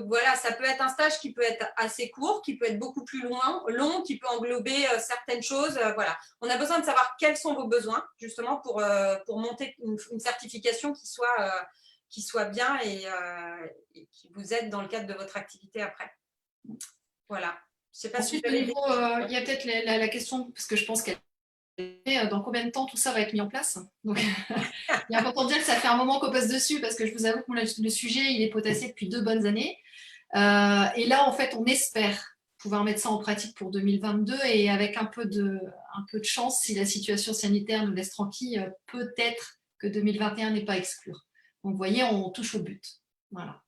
voilà, ça peut être un stage qui peut être assez court, qui peut être beaucoup plus long, qui peut englober certaines choses. Voilà. On a besoin de savoir quels sont vos besoins, justement, pour monter une certification qui soit bien et qui vous aide dans le cadre de votre activité après. Voilà. Je sais pas Ensuite, si il y a peut-être la question, parce que je pense qu'elle dans combien de temps tout ça va être mis en place. Donc, il est important de dire que ça fait un moment qu'on passe dessus, parce que je vous avoue que le sujet, il est potassé depuis 2 bonnes années. Et là, en fait, on espère pouvoir mettre ça en pratique pour 2022 et avec un peu de chance, si la situation sanitaire nous laisse tranquille, peut-être que 2021 n'est pas à exclure. Donc, vous voyez, on touche au but. Voilà.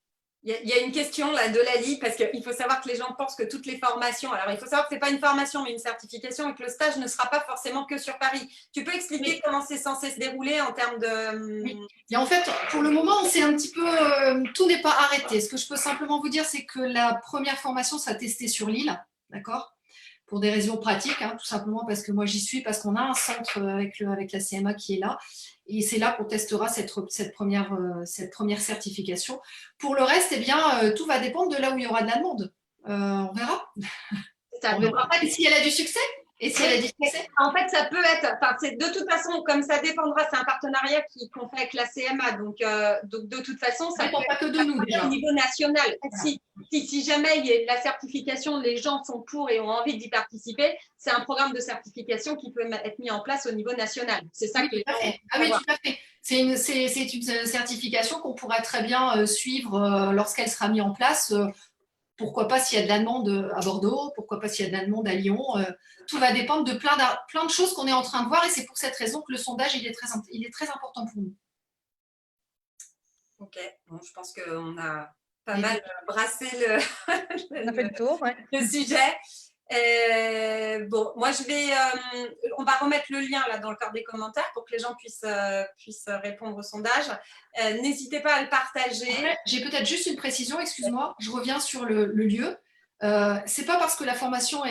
Il y a une question là de Lali, parce qu'il faut savoir que les gens pensent que toutes les formations, alors il faut savoir que ce n'est pas une formation mais une certification et que le stage ne sera pas forcément que sur Paris. Tu peux expliquer comment c'est censé se dérouler en termes de… Oui. Et en fait, pour le moment, c'est un petit peu… tout n'est pas arrêté. Ce que je peux simplement vous dire, c'est que la première formation sera testée sur Lille, d'accord ? Pour des raisons pratiques, hein, tout simplement parce que moi j'y suis, parce qu'on a un centre avec la CMA qui est là. Et c'est là qu'on testera cette première certification. Pour le reste, eh bien, tout va dépendre de là où il y aura de la demande. On verra. Ça, donc, en fait, et si elle a du succès En fait, ça peut être, de toute façon, comme ça dépendra, c'est un partenariat qu'on fait avec la CMA, donc de toute façon, ça dépend pas que de nous déjà. Au niveau national. Voilà. Si jamais il y a la certification, les gens sont pour et ont envie d'y participer, c'est un programme de certification qui peut être mis en place au niveau national. C'est ça que les gens oui, tout à fait. C'est une certification qu'on pourrait très bien suivre lorsqu'elle sera mise en place. Pourquoi pas s'il y a de la demande à Bordeaux, pourquoi pas s'il y a de la demande à Lyon. Tout va dépendre de plein de choses qu'on est en train de voir et c'est pour cette raison que le sondage il est très important pour nous. Ok, bon, je pense qu'on a pas mal brassé on a fait le tour, ouais. le sujet. Bon, moi on va remettre le lien là dans le corps des commentaires pour que les gens puissent répondre au sondage. N'hésitez pas à le partager. J'ai peut-être juste une précision, excuse-moi, je reviens sur le lieu. C'est pas parce que la formation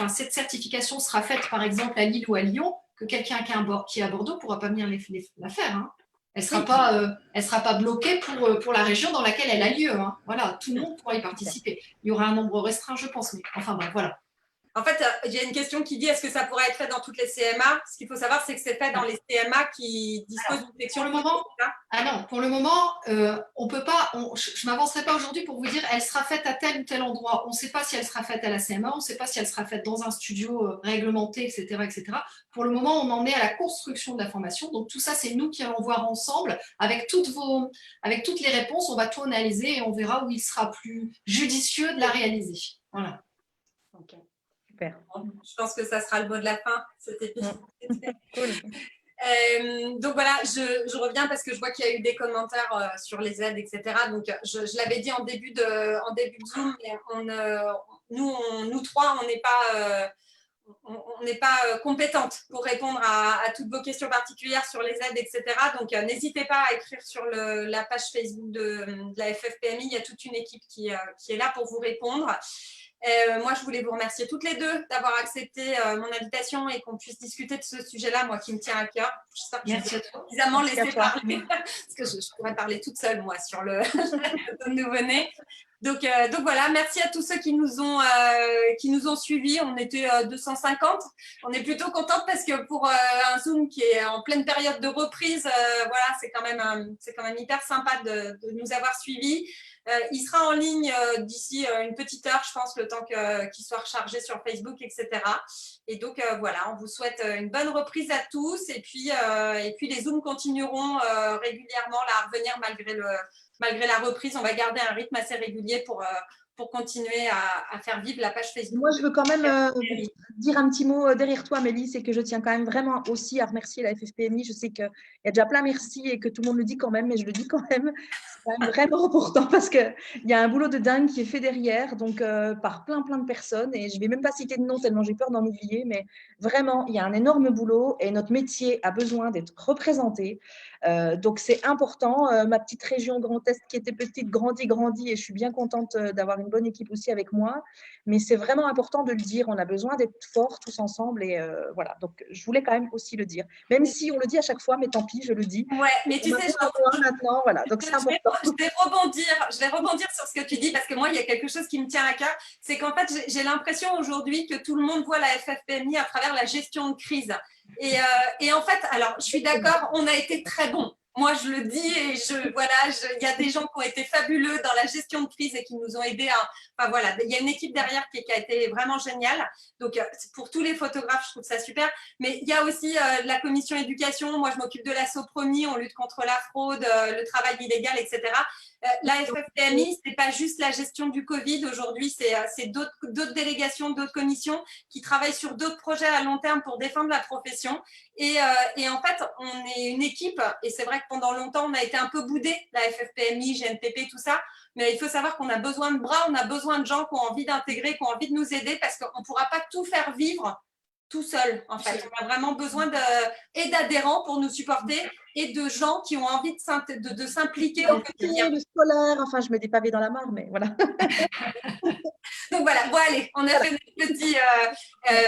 cette certification sera faite par exemple à Lille ou à Lyon que quelqu'un qui est à Bordeaux ne pourra pas venir la faire. Hein. Elle ne sera pas bloquée pour la région dans laquelle elle a lieu. Hein. Voilà, tout le monde pourra y participer. Il y aura un nombre restreint, je pense. Mais enfin, bon, voilà. En fait, il y a une question qui dit est-ce que ça pourrait être fait dans toutes les CMA? Ce qu'il faut savoir, c'est que c'est fait dans les CMA qui disposent d'une section. Pour le moment, on peut pas. Je ne m'avancerai pas aujourd'hui pour vous dire elle sera faite à tel ou tel endroit. On ne sait pas si elle sera faite à la CMA, on ne sait pas si elle sera faite dans un studio réglementé, etc., etc. Pour le moment, on en est à la construction de la formation. Donc tout ça, c'est nous qui allons voir ensemble avec toutes les réponses. On va tout analyser et on verra où il sera plus judicieux de la réaliser. Voilà. Okay. Super. Bon, je pense que ça sera le mot de la fin, cet épisode. Cool. Donc voilà, je reviens parce que je vois qu'il y a eu des commentaires sur les aides, etc. Donc je l'avais dit en début de Zoom, mais nous trois, on n'est pas compétentes pour répondre à toutes vos questions particulières sur les aides, etc. Donc, n'hésitez pas à écrire sur la page Facebook de la FFPMI. Il y a toute une équipe qui est là pour vous répondre. Moi, je voulais vous remercier toutes les deux d'avoir accepté mon invitation et qu'on puisse discuter de ce sujet-là, moi, qui me tient à cœur. J'espère que je vous ai suffisamment laissé parler, parce que je pourrais parler toute seule, moi, sur le nouveau-né. Donc voilà, merci à tous ceux qui nous ont suivis. On était 250. On est plutôt contente parce que pour un Zoom qui est en pleine période de reprise, voilà, c'est quand même hyper sympa de nous avoir suivis. Il sera en ligne d'ici une petite heure, je pense, le temps qu'il soit rechargé sur Facebook, etc. Et donc voilà, on vous souhaite une bonne reprise à tous. Et puis les Zooms continueront régulièrement là, à revenir malgré la reprise. On va garder un rythme assez régulier pour continuer à faire vivre la page Facebook. Moi, je veux quand même dire un petit mot derrière toi, Mélie, c'est que je tiens quand même vraiment aussi à remercier la FFPMI. Je sais qu'il y a déjà plein merci et que tout le monde le dit quand même, mais je le dis quand même. C'est quand même vraiment important parce qu'il y a un boulot de dingue qui est fait derrière, donc par plein de personnes. Et je ne vais même pas citer de nom tellement j'ai peur d'en oublier, mais vraiment, il y a un énorme boulot et notre métier a besoin d'être représenté. Donc, c'est important. Ma petite région Grand Est qui était petite grandit et je suis bien contente d'avoir une bonne équipe aussi avec moi. Mais c'est vraiment important de le dire. On a besoin d'être forts tous ensemble et voilà. Donc, je voulais quand même aussi le dire. Même si on le dit à chaque fois, mais tant pis, je le dis. Ouais, mais tu sais, maintenant, voilà. Donc, c'est important. Je vais rebondir sur ce que tu dis parce que moi, il y a quelque chose qui me tient à cœur. C'est qu'en fait, j'ai l'impression aujourd'hui que tout le monde voit la FFPMI à travers la gestion de crise. Et en fait, alors, je suis d'accord, on a été très bons. Moi, je le dis et il y a des gens qui ont été fabuleux dans la gestion de crise et qui nous ont aidés enfin voilà, il y a une équipe derrière qui a été vraiment géniale. Donc, pour tous les photographes, je trouve ça super. Mais il y a aussi la commission éducation. Moi, je m'occupe de la SOPRONI, on lutte contre la fraude, le travail illégal, etc. La FFPMI, ce n'est pas juste la gestion du Covid. Aujourd'hui, c'est d'autres délégations, d'autres commissions qui travaillent sur d'autres projets à long terme pour défendre la profession. Et en fait, on est une équipe. Et c'est vrai que pendant longtemps, on a été un peu boudés, la FFPMI, GNPP, tout ça. Mais il faut savoir qu'on a besoin de bras, on a besoin de gens qui ont envie d'intégrer, qui ont envie de nous aider parce qu'on ne pourra pas tout faire vivre tout seul, en fait. On a vraiment besoin d'adhérents pour nous supporter et de gens qui ont envie de s'impliquer au quotidien. Le scolaire, enfin, je mets des pavés dans la mare, mais voilà. Donc voilà, bon allez, on a fait notre petit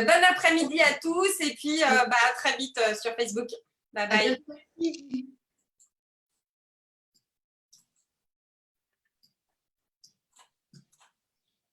bon après-midi à tous et puis à très vite sur Facebook. Bye bye.